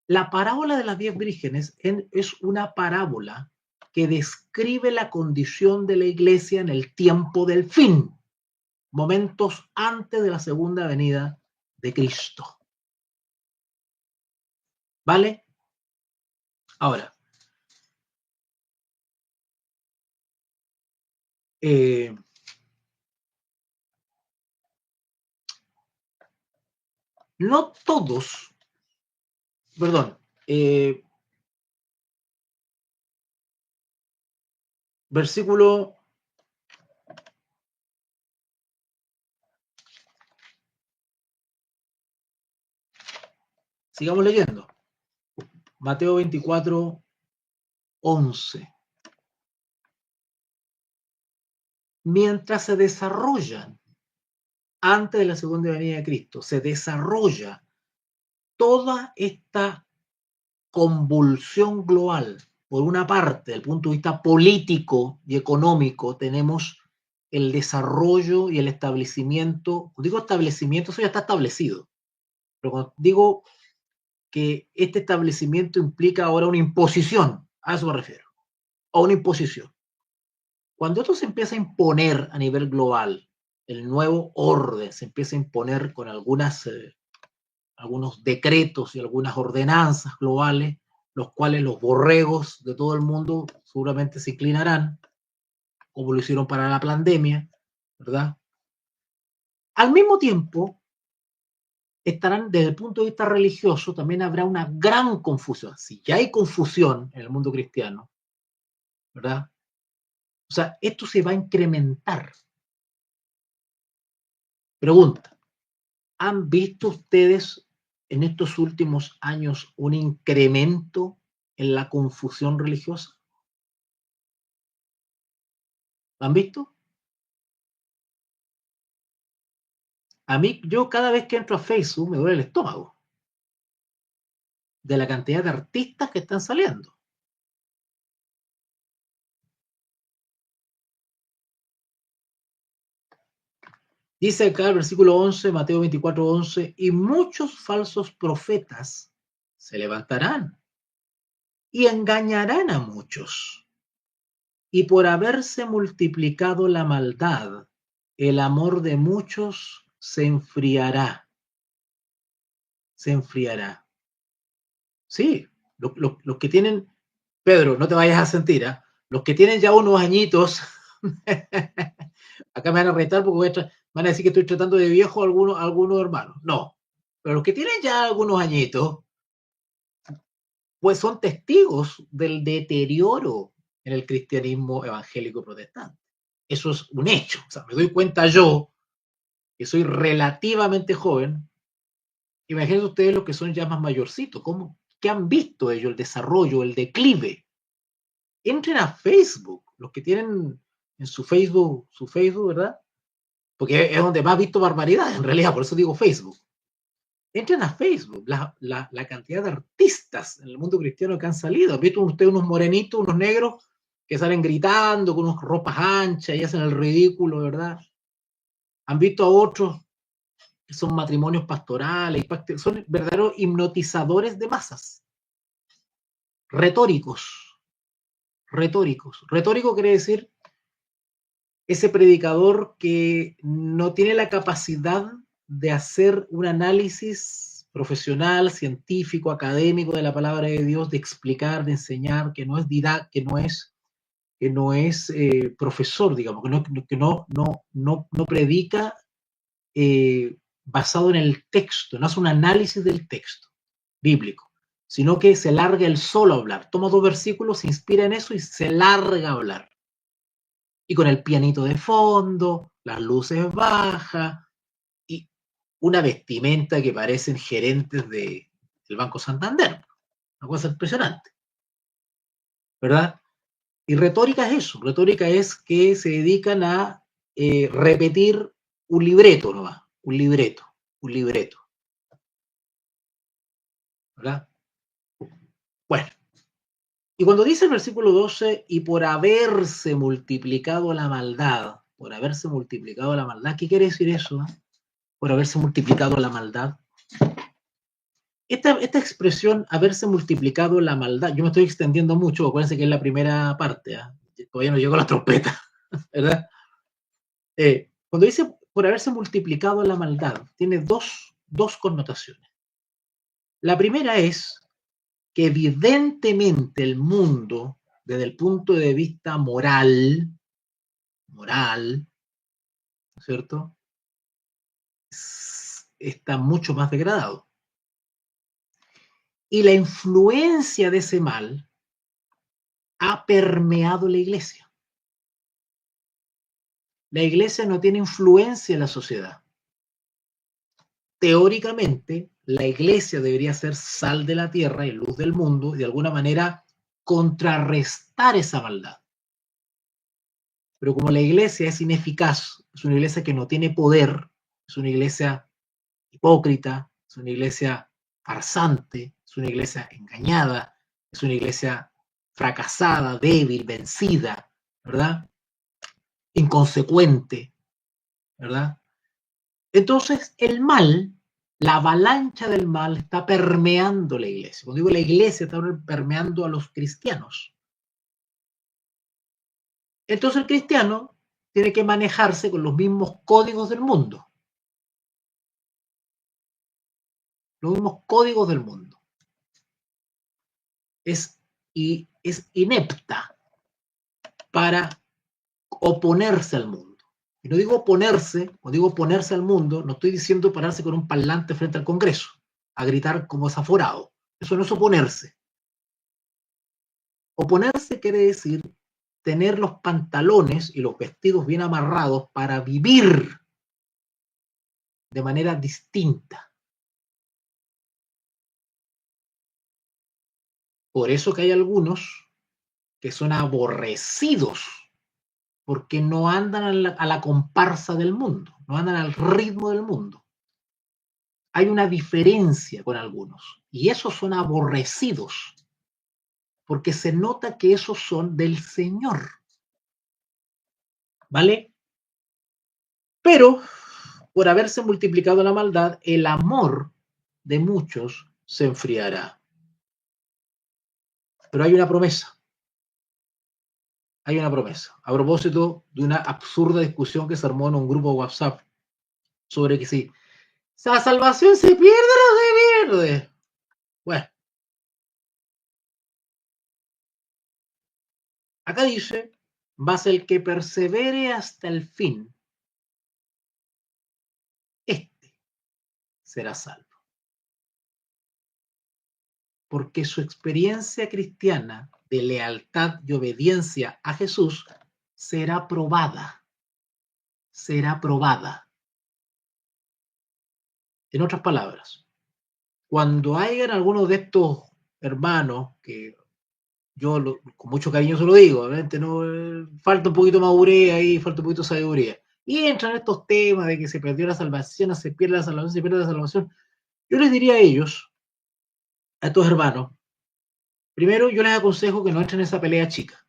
La parábola de las 10 vírgenes es una parábola que describe la condición de la iglesia en el tiempo del fin, momentos antes de la segunda venida de Cristo. ¿Vale? Ahora, no todos, perdón, versículo sigamos leyendo. Mateo 24, 11. Mientras se desarrollan, antes de la segunda venida de Cristo, se desarrolla toda esta convulsión global. Por una parte, desde el punto de vista político y económico, tenemos el desarrollo y el establecimiento. Cuando digo establecimiento, eso ya está establecido. Pero cuando digo que este establecimiento implica ahora una imposición, a eso me refiero, a una imposición. Cuando esto se empieza a imponer a nivel global, el nuevo orden se empieza a imponer con algunos decretos y algunas ordenanzas globales, los cuales los borregos de todo el mundo seguramente se inclinarán, como lo hicieron para la pandemia, ¿verdad? Al mismo tiempo, estarán desde el punto de vista religioso, también habrá una gran confusión. Si ya hay confusión en el mundo cristiano, ¿verdad? O sea, esto se va a incrementar. Pregunta, ¿han visto ustedes en estos últimos años un incremento en la confusión religiosa? ¿Lo han visto? A mí, yo cada vez que entro a Facebook me duele el estómago de la cantidad de artistas que están saliendo. Dice acá el versículo 11, Mateo 24, 11, y muchos falsos profetas se levantarán y engañarán a muchos. Y por haberse multiplicado la maldad, el amor de muchos se enfriará. Se enfriará. Sí, los que tienen, Pedro, no te vayas a sentir, ¿eh? Los que tienen ya unos añitos, acá me van a retar porque van a decir que estoy tratando de viejo a algunos hermanos. No, pero los que tienen ya algunos añitos, pues son testigos del deterioro en el cristianismo evangélico protestante. Eso es un hecho. O sea, me doy cuenta yo, que soy relativamente joven, imagínense ustedes los que son ya más mayorcitos, ¿qué han visto ellos? El desarrollo, el declive. Entren a Facebook, los que tienen en su Facebook, ¿verdad? Porque es donde más he visto barbaridad, en realidad, por eso digo Facebook. Entren a Facebook, la cantidad de artistas en el mundo cristiano que han salido. ¿Han visto ustedes unos morenitos, unos negros, que salen gritando con unas ropas anchas y hacen el ridículo, ¿verdad? Han visto a otros que son matrimonios pastorales, son verdaderos hipnotizadores de masas. Retóricos. Retórico quiere decir ese predicador que no tiene la capacidad de hacer un análisis profesional, científico, académico de la palabra de Dios, de explicar, de enseñar, que no es profesor, digamos, que no predica basado en el texto, no hace un análisis del texto bíblico, sino que se larga él solo a hablar. Toma 2 versículos, se inspira en eso y se larga a hablar. Y con el pianito de fondo, las luces bajas y una vestimenta que parecen gerentes del Banco Santander. Una cosa impresionante, ¿verdad? Y retórica es eso. Retórica es que se dedican a repetir un libreto nomás, un libreto, ¿verdad? Bueno, y cuando dice el versículo 12, y por haberse multiplicado la maldad, por haberse multiplicado la maldad, ¿qué quiere decir eso? Por haberse multiplicado la maldad. Esta expresión, haberse multiplicado la maldad, yo me estoy extendiendo mucho, acuérdense que es la primera parte, ¿eh? Todavía no llegó la trompeta, ¿verdad? Cuando dice por haberse multiplicado la maldad, tiene dos connotaciones. La primera es que evidentemente el mundo, desde el punto de vista moral, ¿cierto? Está mucho más degradado. Y la influencia de ese mal ha permeado la iglesia. La iglesia no tiene influencia en la sociedad. Teóricamente, la iglesia debería ser sal de la tierra y luz del mundo y de alguna manera contrarrestar esa maldad. Pero como la iglesia es ineficaz, es una iglesia que no tiene poder, es una iglesia hipócrita, es una iglesia farsante, es una iglesia engañada, es una iglesia fracasada, débil, vencida, ¿verdad? Inconsecuente, ¿verdad? Entonces, el mal, la avalancha del mal está permeando la iglesia. Cuando digo la iglesia, está permeando a los cristianos. Entonces, el cristiano tiene que manejarse con los mismos códigos del mundo. Los mismos códigos del mundo. Es inepta para oponerse al mundo. Y no digo oponerse, o digo oponerse al mundo, no estoy diciendo pararse con un parlante frente al Congreso, a gritar como desaforado. Eso no es oponerse. Oponerse quiere decir tener los pantalones y los vestidos bien amarrados para vivir de manera distinta. Por eso que hay algunos que son aborrecidos porque no andan a la comparsa del mundo, no andan al ritmo del mundo. Hay una diferencia con algunos y esos son aborrecidos porque se nota que esos son del Señor. ¿Vale? Pero por haberse multiplicado la maldad, el amor de muchos se enfriará. Pero hay una promesa. Hay una promesa. A propósito de una absurda discusión que se armó en un grupo de WhatsApp sobre que si la salvación se pierde o no se pierde. Bueno, acá dice, mas el que persevere hasta el fin, este será salvo. Porque su experiencia cristiana de lealtad y obediencia a Jesús será probada. Será probada. En otras palabras, cuando hayan algunos de estos hermanos, que yo con mucho cariño se lo digo, obviamente no, falta un poquito de madurez ahí, falta un poquito de sabiduría, y entran estos temas de que se perdió la salvación, se pierde la salvación, se pierde la salvación, yo les diría a ellos, a estos hermanos, primero yo les aconsejo que no entren en esa pelea chica,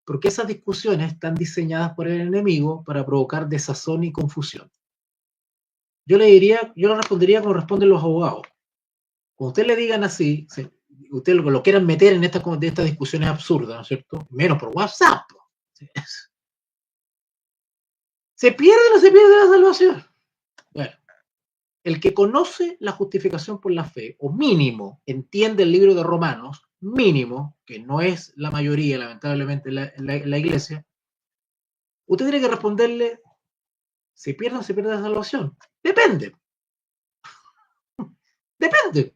porque esas discusiones están diseñadas por el enemigo para provocar desazón y confusión. Yo le respondería como responden los abogados. Cuando usted le digan así, usted lo quieran meter en estas discusiones absurdas, ¿no es cierto? Menos por WhatsApp. ¿Se pierde o no se pierde la salvación? Bueno, el que conoce la justificación por la fe, o mínimo entiende el libro de Romanos, mínimo, que no es la mayoría, lamentablemente, la iglesia, usted tiene que responderle, ¿se pierde o se pierde la salvación? Depende. Depende.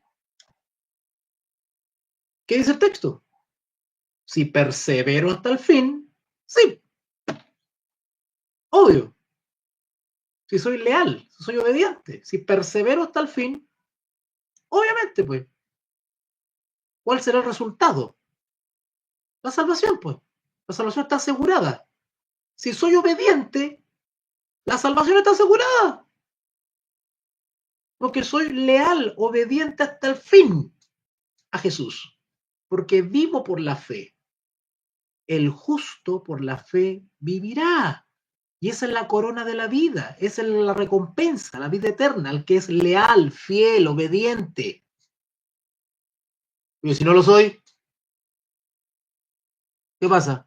¿Qué dice el texto? Si persevero hasta el fin, sí. Obvio. Si soy leal, si soy obediente, si persevero hasta el fin, obviamente, pues. ¿Cuál será el resultado? La salvación, pues. La salvación está asegurada. Si soy obediente, La salvación está asegurada, porque soy leal, obediente hasta el fin a Jesús, porque vivo por la fe. El justo por la fe vivirá. Y esa es la corona de la vida, esa es la recompensa, la vida eterna, el que es leal, fiel, obediente. Y si no lo soy, ¿qué pasa?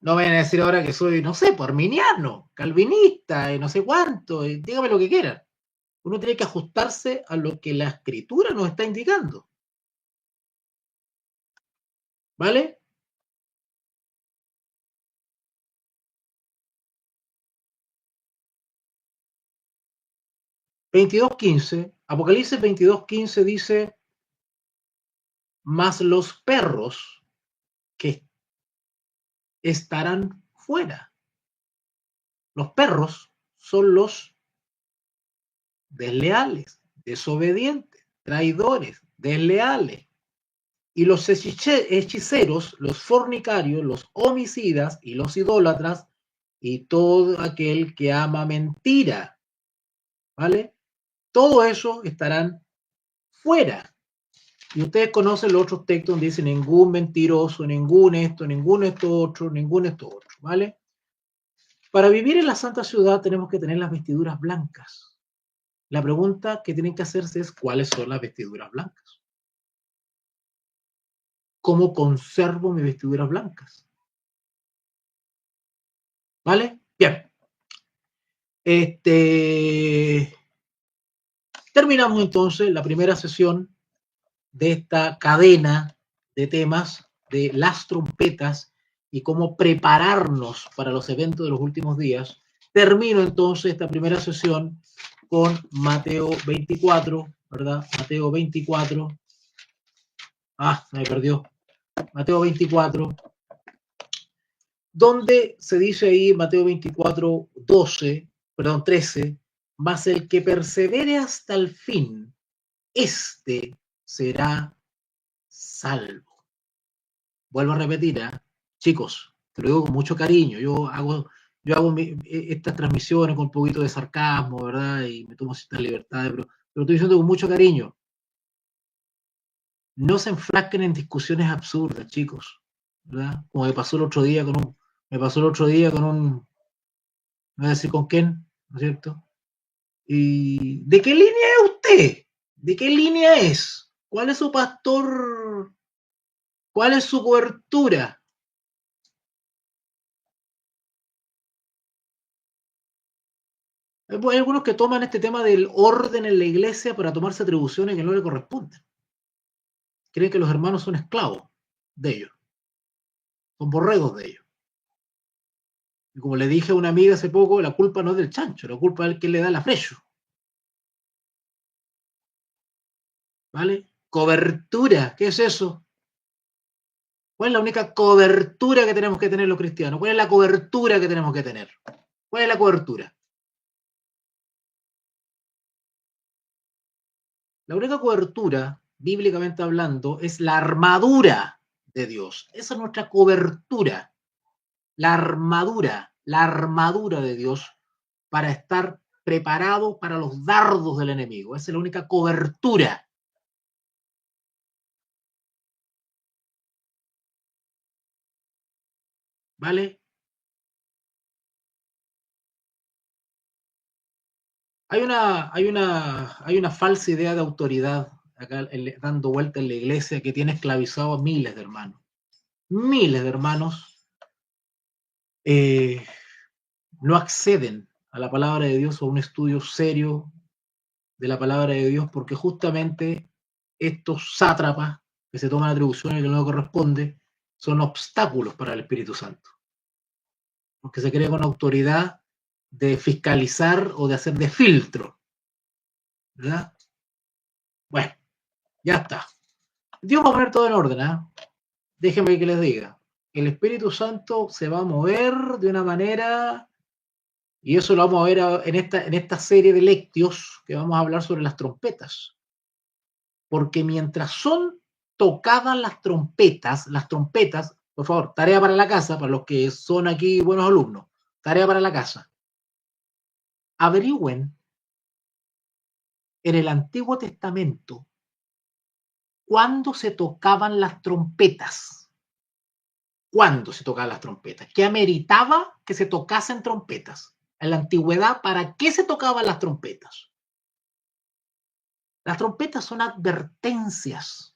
No vayan a decir ahora que soy, no sé, arminiano, calvinista, y no sé cuánto, y dígame lo que quieran. Uno tiene que ajustarse a lo que la escritura nos está indicando. ¿Vale? Apocalipsis 22:15 dice, mas los perros que estarán fuera. Los perros son los desleales, desobedientes, traidores, desleales. Y los hechiceros, los fornicarios, los homicidas y los idólatras y todo aquel que ama mentira. ¿Vale? Todo eso estarán fuera. Y ustedes conocen los otros textos donde dice ningún mentiroso, ningún esto otro, ningún esto otro. ¿Vale? Para vivir en la santa ciudad tenemos que tener las vestiduras blancas. La pregunta que tienen que hacerse es ¿cuáles son las vestiduras blancas? ¿Cómo conservo mis vestiduras blancas? ¿Vale? Bien. Terminamos entonces la primera sesión de esta cadena de temas de las trompetas y cómo prepararnos para los eventos de los últimos días. Termino entonces esta primera sesión con Mateo 24, ¿verdad? Mateo 24. Se me perdió. Mateo 24, donde se dice ahí, Mateo 24, 13, mas el que persevere hasta el fin, este será salvo. Vuelvo a repetir, chicos, te lo digo con mucho cariño, yo hago estas transmisiones con un poquito de sarcasmo, ¿verdad? Y me tomo ciertas libertades, pero lo estoy diciendo con mucho cariño. No se enfrasquen en discusiones absurdas, chicos, ¿verdad? Como me pasó el otro día con un, no voy a decir con quién, ¿no es cierto? ¿Y de qué línea es usted? ¿De qué línea es? ¿Cuál es su pastor? ¿Cuál es su cobertura? Hay algunos que toman este tema del orden en la iglesia para tomarse atribuciones que no le corresponden. Creen que los hermanos son esclavos de ellos, son borregos de ellos. Y como le dije a una amiga hace poco, la culpa no es del chancho, la culpa es del que le da la frecho. ¿Vale? Cobertura, ¿qué es eso? ¿Cuál es la única cobertura que tenemos que tener los cristianos? ¿Cuál es la cobertura que tenemos que tener? ¿Cuál es la cobertura? La única cobertura, bíblicamente hablando, es la armadura de Dios. Esa es nuestra cobertura. La armadura de Dios para estar preparado para los dardos del enemigo. Esa es la única cobertura. ¿Vale? Hay una falsa idea de autoridad acá dando vuelta en la iglesia que tiene esclavizado a miles de hermanos. Miles de hermanos no acceden a la palabra de Dios o a un estudio serio de la palabra de Dios porque justamente estos sátrapas que se toman atribuciones que no corresponde son obstáculos para el Espíritu Santo. Porque se cree con autoridad de fiscalizar o de hacer de filtro. ¿Verdad? Bueno, ya está. Dios va a poner todo en orden, ¿eh? Déjenme que les diga. El Espíritu Santo se va a mover de una manera, y eso lo vamos a ver en esta serie de lectios que vamos a hablar sobre las trompetas. porque mientras son tocadas las trompetas, por favor, tarea para la casa, para los que son aquí buenos alumnos, tarea para la casa. Averigüen en el Antiguo Testamento cuándo se tocaban las trompetas. ¿Cuándo se tocaban las trompetas? ¿Qué ameritaba que se tocasen trompetas? En la antigüedad, ¿para qué se tocaban las trompetas? Las trompetas son advertencias,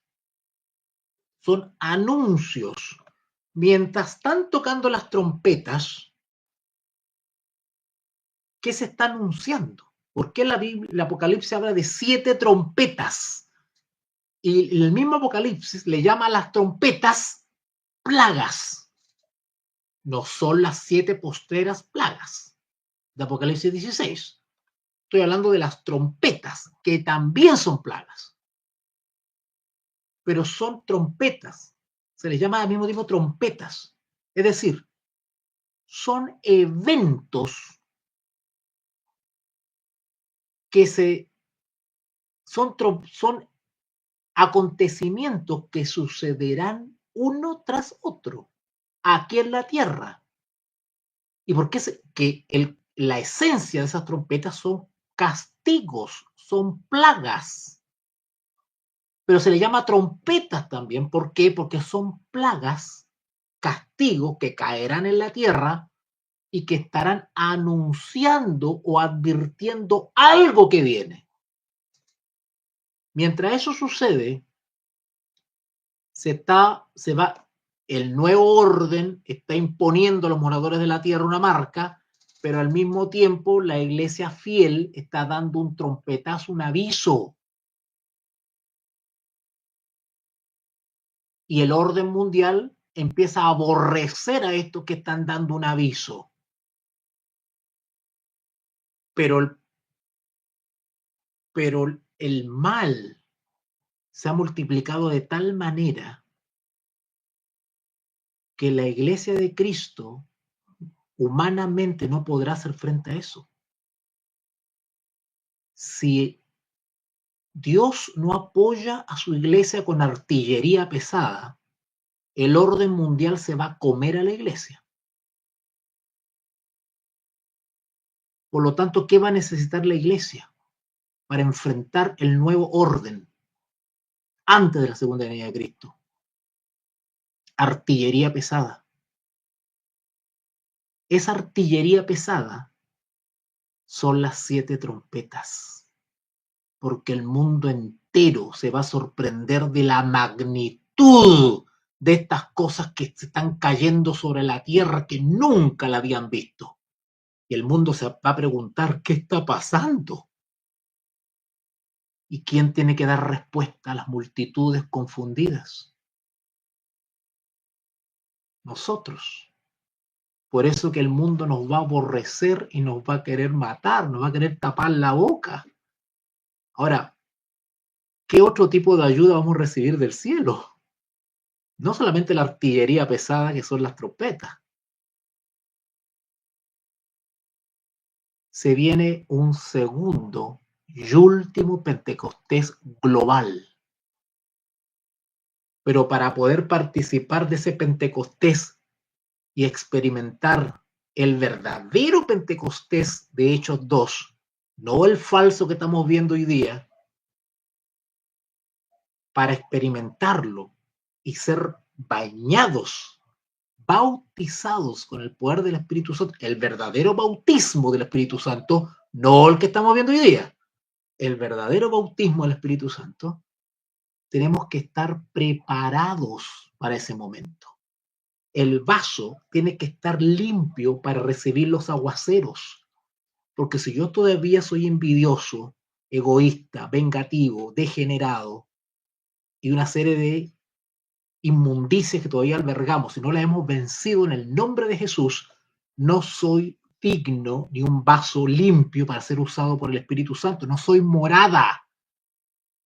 son anuncios. Mientras están tocando las trompetas, ¿qué se está anunciando? ¿Por qué el Apocalipsis habla de 7 trompetas? Y el mismo Apocalipsis le llama a las trompetas plagas. No son las 7 postreras plagas de Apocalipsis 16. Estoy hablando de las trompetas, que también son plagas. Pero son trompetas. Se les llama al mismo tiempo trompetas. Es decir, son eventos que son acontecimientos que sucederán uno tras otro aquí en la tierra. ¿Y por qué? La esencia de esas trompetas son castigos, son plagas. Pero se le llama trompetas también. ¿Por qué? Porque son plagas, castigos que caerán en la tierra y que estarán anunciando o advirtiendo algo que viene. Mientras eso sucede, el nuevo orden está imponiendo a los moradores de la tierra una marca, pero al mismo tiempo la iglesia fiel está dando un trompetazo, un aviso. Y el orden mundial empieza a aborrecer a estos que están dando un aviso. Pero el mal se ha multiplicado de tal manera que la iglesia de Cristo humanamente no podrá hacer frente a eso. Si Dios no apoya a su iglesia con artillería pesada, el orden mundial se va a comer a la iglesia. Por lo tanto, ¿qué va a necesitar la iglesia para enfrentar el nuevo orden antes de la segunda venida de Cristo? Artillería pesada. Esa artillería pesada son las 7 trompetas, porque el mundo entero se va a sorprender de la magnitud de estas cosas que se están cayendo sobre la tierra que nunca la habían visto. Y el mundo se va a preguntar, ¿qué está pasando? ¿Y quién tiene que dar respuesta a las multitudes confundidas? Nosotros. Por eso que el mundo nos va a aborrecer y nos va a querer matar, nos va a querer tapar la boca. Ahora, ¿qué otro tipo de ayuda vamos a recibir del cielo? No solamente la artillería pesada que son las trompetas. Se viene un segundo y último Pentecostés global. Pero para poder participar de ese Pentecostés y experimentar el verdadero Pentecostés de Hechos 2, no el falso que estamos viendo hoy día, para experimentarlo y ser bañados, bautizados con el poder del Espíritu Santo, el verdadero bautismo del Espíritu Santo, no el que estamos viendo hoy día, el verdadero bautismo del Espíritu Santo, tenemos que estar preparados para ese momento. El vaso tiene que estar limpio para recibir los aguaceros, porque si yo todavía soy envidioso, egoísta, vengativo, degenerado y una serie de inmundicias que todavía albergamos, si no la hemos vencido en el nombre de Jesús, no soy digno ni un vaso limpio para ser usado por el Espíritu Santo, no soy morada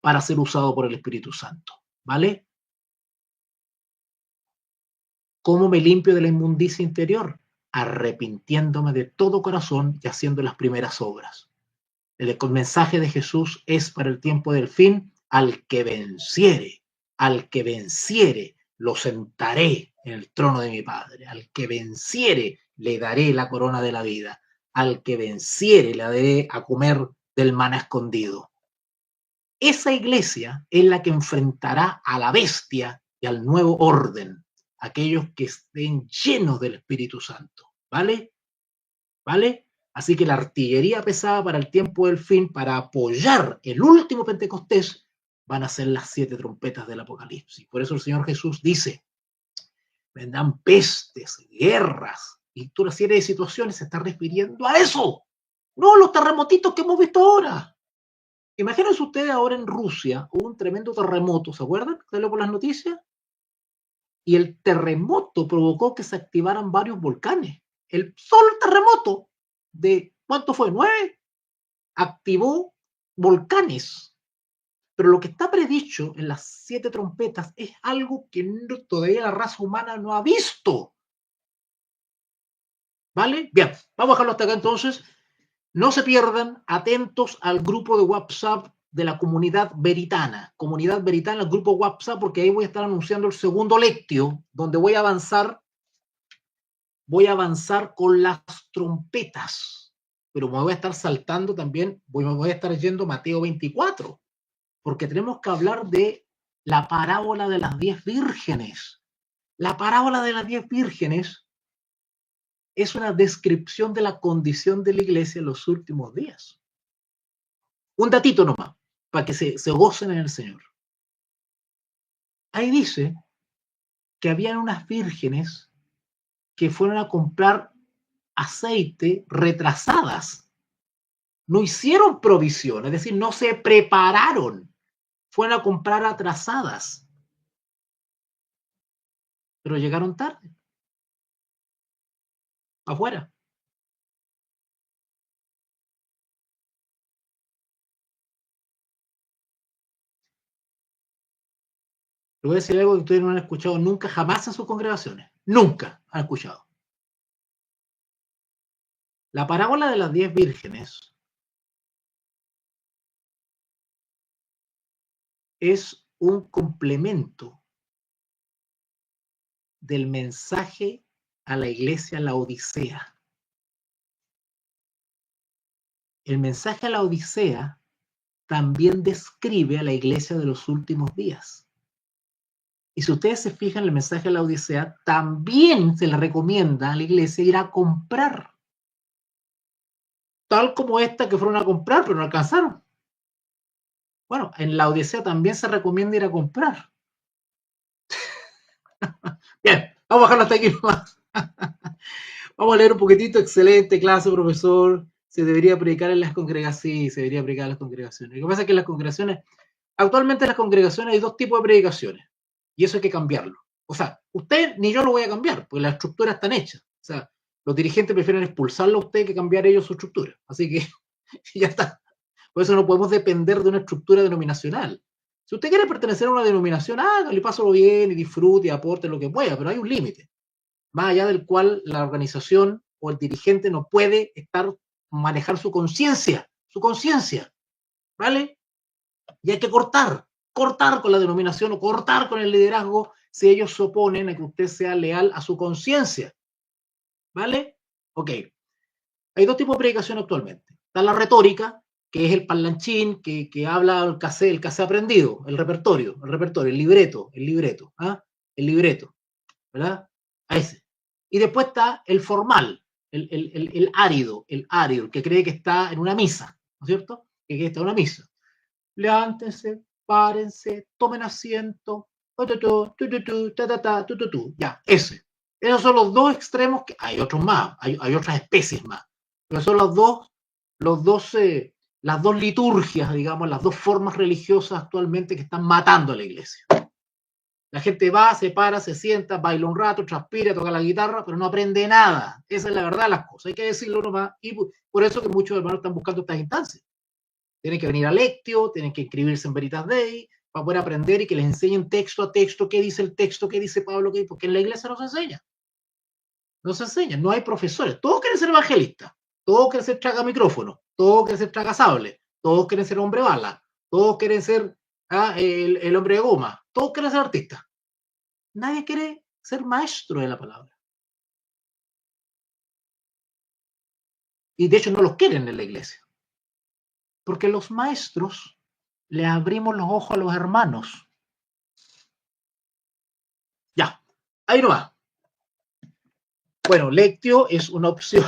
para ser usado por el Espíritu Santo, ¿vale? ¿Cómo me limpio de la inmundicia interior? Arrepintiéndome de todo corazón y haciendo las primeras obras. El mensaje de Jesús es para el tiempo del fin, al que venciere, lo sentaré en el trono de mi Padre. Al que venciere, le daré la corona de la vida. Al que venciere, le daré a comer del maná escondido. Esa iglesia es la que enfrentará a la bestia y al nuevo orden, aquellos que estén llenos del Espíritu Santo. ¿Vale? ¿Vale? Así que la artillería pesada para el tiempo del fin, para apoyar el último Pentecostés, van a ser las 7 trompetas del Apocalipsis. Por eso el Señor Jesús dice, vendrán pestes, guerras, y toda una serie de situaciones se está refiriendo a eso. No los terremotitos que hemos visto ahora. Imagínense ustedes ahora en Rusia, hubo un tremendo terremoto, ¿se acuerdan? ¿Salió por las noticias? Y el terremoto provocó que se activaran varios volcanes. El solo terremoto de, ¿cuánto fue? 9, activó volcanes. Pero lo que está predicho en las 7 trompetas es algo que todavía la raza humana no ha visto. ¿Vale? Bien, vamos a dejarlo hasta acá entonces. No se pierdan, atentos al grupo de WhatsApp de la comunidad veritana. Comunidad veritana, el grupo WhatsApp, porque ahí voy a estar anunciando el segundo lectio, donde voy a avanzar con las trompetas. Pero me voy a estar saltando también, me voy a estar yendo Mateo 24, porque tenemos que hablar de la parábola de las 10 vírgenes. La parábola de las 10 vírgenes es una descripción de la condición de la iglesia en los últimos días. Un datito nomás, para que se gocen en el Señor. Ahí dice que habían unas vírgenes que fueron a comprar aceite retrasadas. No hicieron provisión, es decir, no se prepararon. Fueron a comprar atrasadas. Pero llegaron tarde. Afuera. Le voy a decir algo que ustedes no han escuchado nunca, jamás en sus congregaciones. Nunca han escuchado. La parábola de las 10 vírgenes es un complemento del mensaje a la iglesia Laodicea. El mensaje a la Odisea también describe a la iglesia de los últimos días. Y si ustedes se fijan en el mensaje a la Odisea, también se le recomienda a la iglesia ir a comprar. Tal como esta que fueron a comprar, pero no alcanzaron. Bueno, en la Odisea también se recomienda ir a comprar. Bien, vamos a dejarlo hasta aquí nomás. Vamos a leer un poquitito. Excelente clase, profesor. Se debería predicar en las congregaciones. Sí, se debería predicar en las congregaciones. Lo que pasa es que en las congregaciones, actualmente en las congregaciones hay 2 tipos de predicaciones. Y eso hay que cambiarlo. O sea, usted ni yo lo voy a cambiar, porque las estructuras están hechas. O sea, los dirigentes prefieren expulsarlo a usted que cambiar ellos su estructura. Así que ya está. Por eso no podemos depender de una estructura denominacional. Si usted quiere pertenecer a una denominación, hágale, pásalo bien y disfrute y aporte lo que pueda, pero hay un límite, más allá del cual la organización o el dirigente no puede manejar su conciencia, ¿vale? Y hay que cortar con la denominación o cortar con el liderazgo si ellos se oponen a que usted sea leal a su conciencia, ¿vale? Ok. Hay 2 tipos de predicación actualmente. Está la retórica, que es el parlanchín, que habla el cassette aprendido, el repertorio, el libreto, ¿ah? El libreto, ¿verdad? A ese. Y después está el formal, el árido, el que cree que está en una misa, ¿no es cierto? Que cree que está en una misa. Levántense, párense, tomen asiento, ya, ese. Esos son los 2 extremos, que hay otros más, hay otras especies más, pero son las dos liturgias, digamos, las 2 formas religiosas actualmente que están matando a la iglesia. La gente va, se para, se sienta, baila un rato, transpira, toca la guitarra, pero no aprende nada. Esa es la verdad de las cosas, hay que decirlo nomás, y por eso que muchos hermanos están buscando estas instancias. Tienen que venir a Lectio, tienen que inscribirse en Veritas Dei para poder aprender y que les enseñen texto a texto qué dice el texto, qué dice Pablo, porque en la iglesia no se enseña. No se enseña, no hay profesores. Todos quieren ser evangelistas, todos quieren ser traga micrófono, todos quieren ser traga sable, todos quieren ser hombre bala, todos quieren ser el hombre de goma. Todos quieren ser artistas. Nadie quiere ser maestro de la palabra. Y de hecho no los quieren en la iglesia. Porque los maestros le abrimos los ojos a los hermanos. Ya, ahí no va. Bueno, lectio es una opción,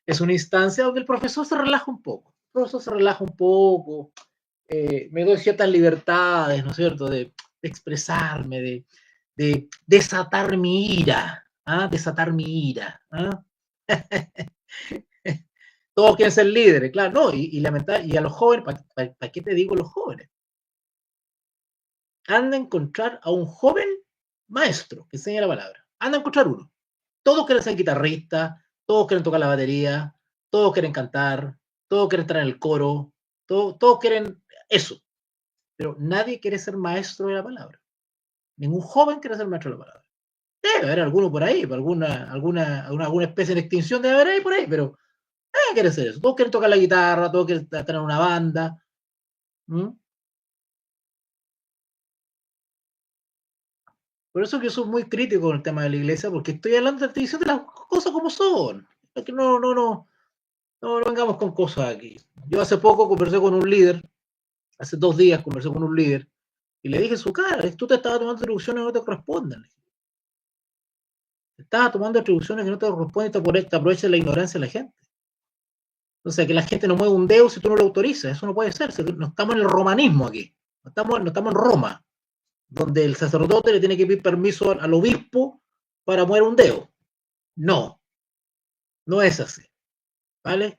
es una instancia donde el profesor se relaja un poco. El profesor se relaja un poco, me doy ciertas libertades, ¿no es cierto?, de expresarme, de desatar mi ira, desatar mi ira. Todos quieren ser líderes, claro, no, y a los jóvenes, ¿para qué te digo los jóvenes? Anda a encontrar a un joven maestro que enseña la palabra. Anda a encontrar uno. Todos quieren ser guitarristas, todos quieren tocar la batería, todos quieren cantar, todos quieren estar en el coro, todos quieren eso. Pero nadie quiere ser maestro de la palabra. Ningún joven quiere ser maestro de la palabra. Debe haber alguno por ahí, alguna especie de extinción debe haber ahí por ahí, pero nadie quiere ser eso. Todos quieren tocar la guitarra, todos quieren estar en una banda. ¿Mm? Por eso que soy muy crítico con el tema de la iglesia, porque estoy hablando, estoy diciendo las cosas como son. Es que no vengamos con cosas aquí. Yo hace poco conversé con un líder, hace 2 días conversé con un líder, y le dije en su cara, tú te estabas tomando atribuciones que no te corresponden. Te estabas tomando atribuciones que no te corresponden y te aprovechas de la ignorancia de la gente. O sea, que la gente no mueve un dedo si tú no lo autorizas. Eso no puede ser. No estamos en el romanismo aquí. No estamos en Roma, donde el sacerdote le tiene que pedir permiso al obispo para mover un dedo. No, no es así. ¿Vale?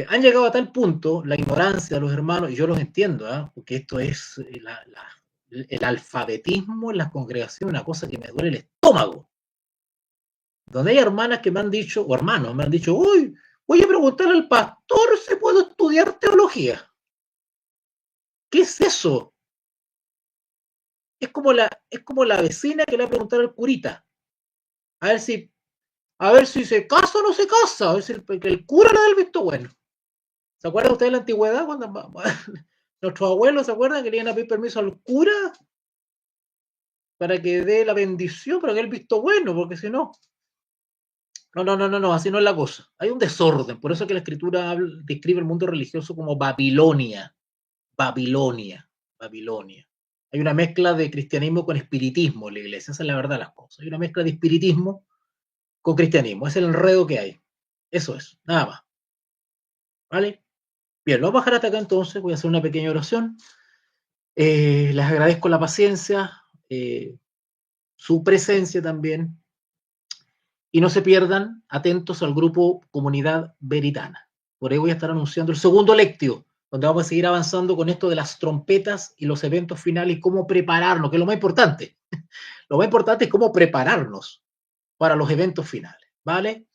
Han llegado a tal punto la ignorancia de los hermanos, y yo los entiendo, porque esto es el alfabetismo en las congregaciones, una cosa que me duele el estómago. Donde hay hermanas que me han dicho, o hermanos me han dicho, uy, voy a preguntarle al pastor si puedo estudiar teología. ¿Qué es eso? Es como la vecina que le va a preguntar al curita, a ver si se casa o no se casa, a ver si el cura le da el visto bueno. ¿Se acuerdan ustedes de la antigüedad cuando nuestros abuelos se acuerdan que le iban a pedir permiso al cura para que dé la bendición, para que dé el visto bueno, porque si no, no, así no es la cosa. Hay un desorden, por eso que la escritura describe el mundo religioso como Babilonia. Hay una mezcla de cristianismo con espiritismo en la iglesia, esa es la verdad de las cosas. Hay una mezcla de espiritismo con cristianismo, es el enredo que hay. Eso es, nada más. ¿Vale? Bien, lo vamos a bajar hasta acá entonces, voy a hacer una pequeña oración. Les agradezco la paciencia, su presencia también, y no se pierdan, atentos al grupo Comunidad Veritana. Por ahí voy a estar anunciando el segundo lectio, donde vamos a seguir avanzando con esto de las trompetas y los eventos finales y cómo prepararnos, que es lo más importante. Lo más importante es cómo prepararnos para los eventos finales, ¿vale?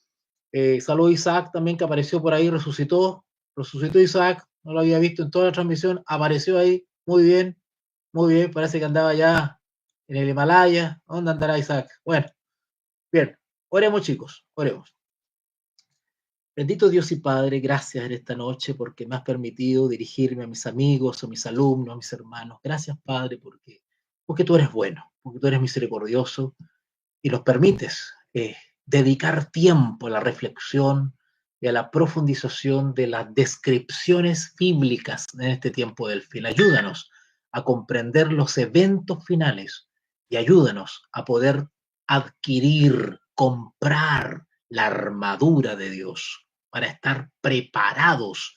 Saludos a Isaac también, que apareció por ahí, resucitó Isaac, no lo había visto en toda la transmisión, apareció ahí, muy bien, parece que andaba ya en el Himalaya. ¿Dónde andará Isaac? Bueno, bien, oremos chicos, oremos. Bendito Dios y Padre, gracias en esta noche porque me has permitido dirigirme a mis amigos, a mis alumnos, a mis hermanos. Gracias, Padre, porque tú eres bueno, porque tú eres misericordioso y nos permites dedicar tiempo a la reflexión y a la profundización de las descripciones bíblicas en este tiempo del fin. Ayúdanos a comprender los eventos finales y ayúdanos a poder adquirir, comprar la armadura de Dios para estar preparados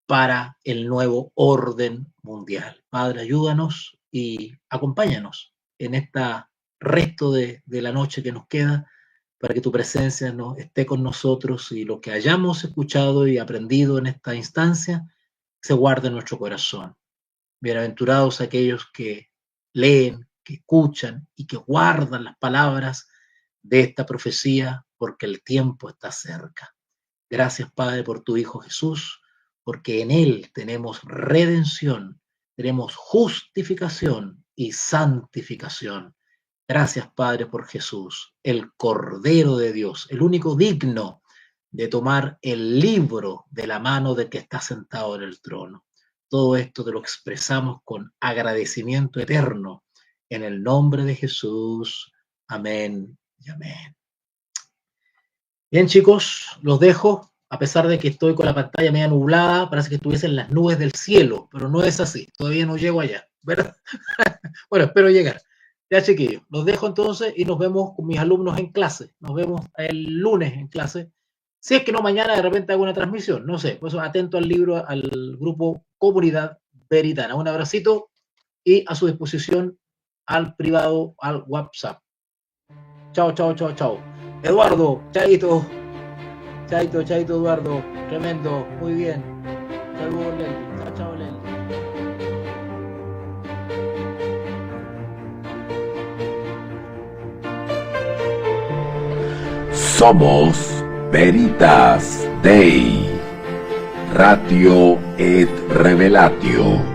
para el nuevo orden mundial. Padre, ayúdanos y acompáñanos en esta resto de la noche que nos queda, para que tu presencia esté con nosotros y lo que hayamos escuchado y aprendido en esta instancia se guarde en nuestro corazón. Bienaventurados aquellos que leen, que escuchan y que guardan las palabras de esta profecía, porque el tiempo está cerca. Gracias, Padre, por tu Hijo Jesús, porque en Él tenemos redención, tenemos justificación y santificación. Gracias, Padre, por Jesús, el Cordero de Dios, el único digno de tomar el libro de la mano del que está sentado en el trono. todo esto te lo expresamos con agradecimiento eterno. En el nombre de Jesús. Amén y amén. Bien, chicos, los dejo. A pesar de que estoy con la pantalla media nublada, parece que estuviese en las nubes del cielo, pero no es así. Todavía no llego allá, ¿verdad? Bueno, espero llegar. Ya, chiquillos, los dejo entonces y nos vemos con mis alumnos en clase. Nos vemos el lunes en clase. Si es que no, mañana de repente hago una transmisión, no sé. Por eso atento al libro, al grupo Comunidad Veritana. Un abracito y a su disposición al privado, al WhatsApp. Chao, chao, chao, chao. Eduardo, chaito. Chaito, chaito, Eduardo. Tremendo, muy bien. Saludos, Leli. Chao, chao, Leli.
Somos Veritas Dei, Ratio et Revelatio.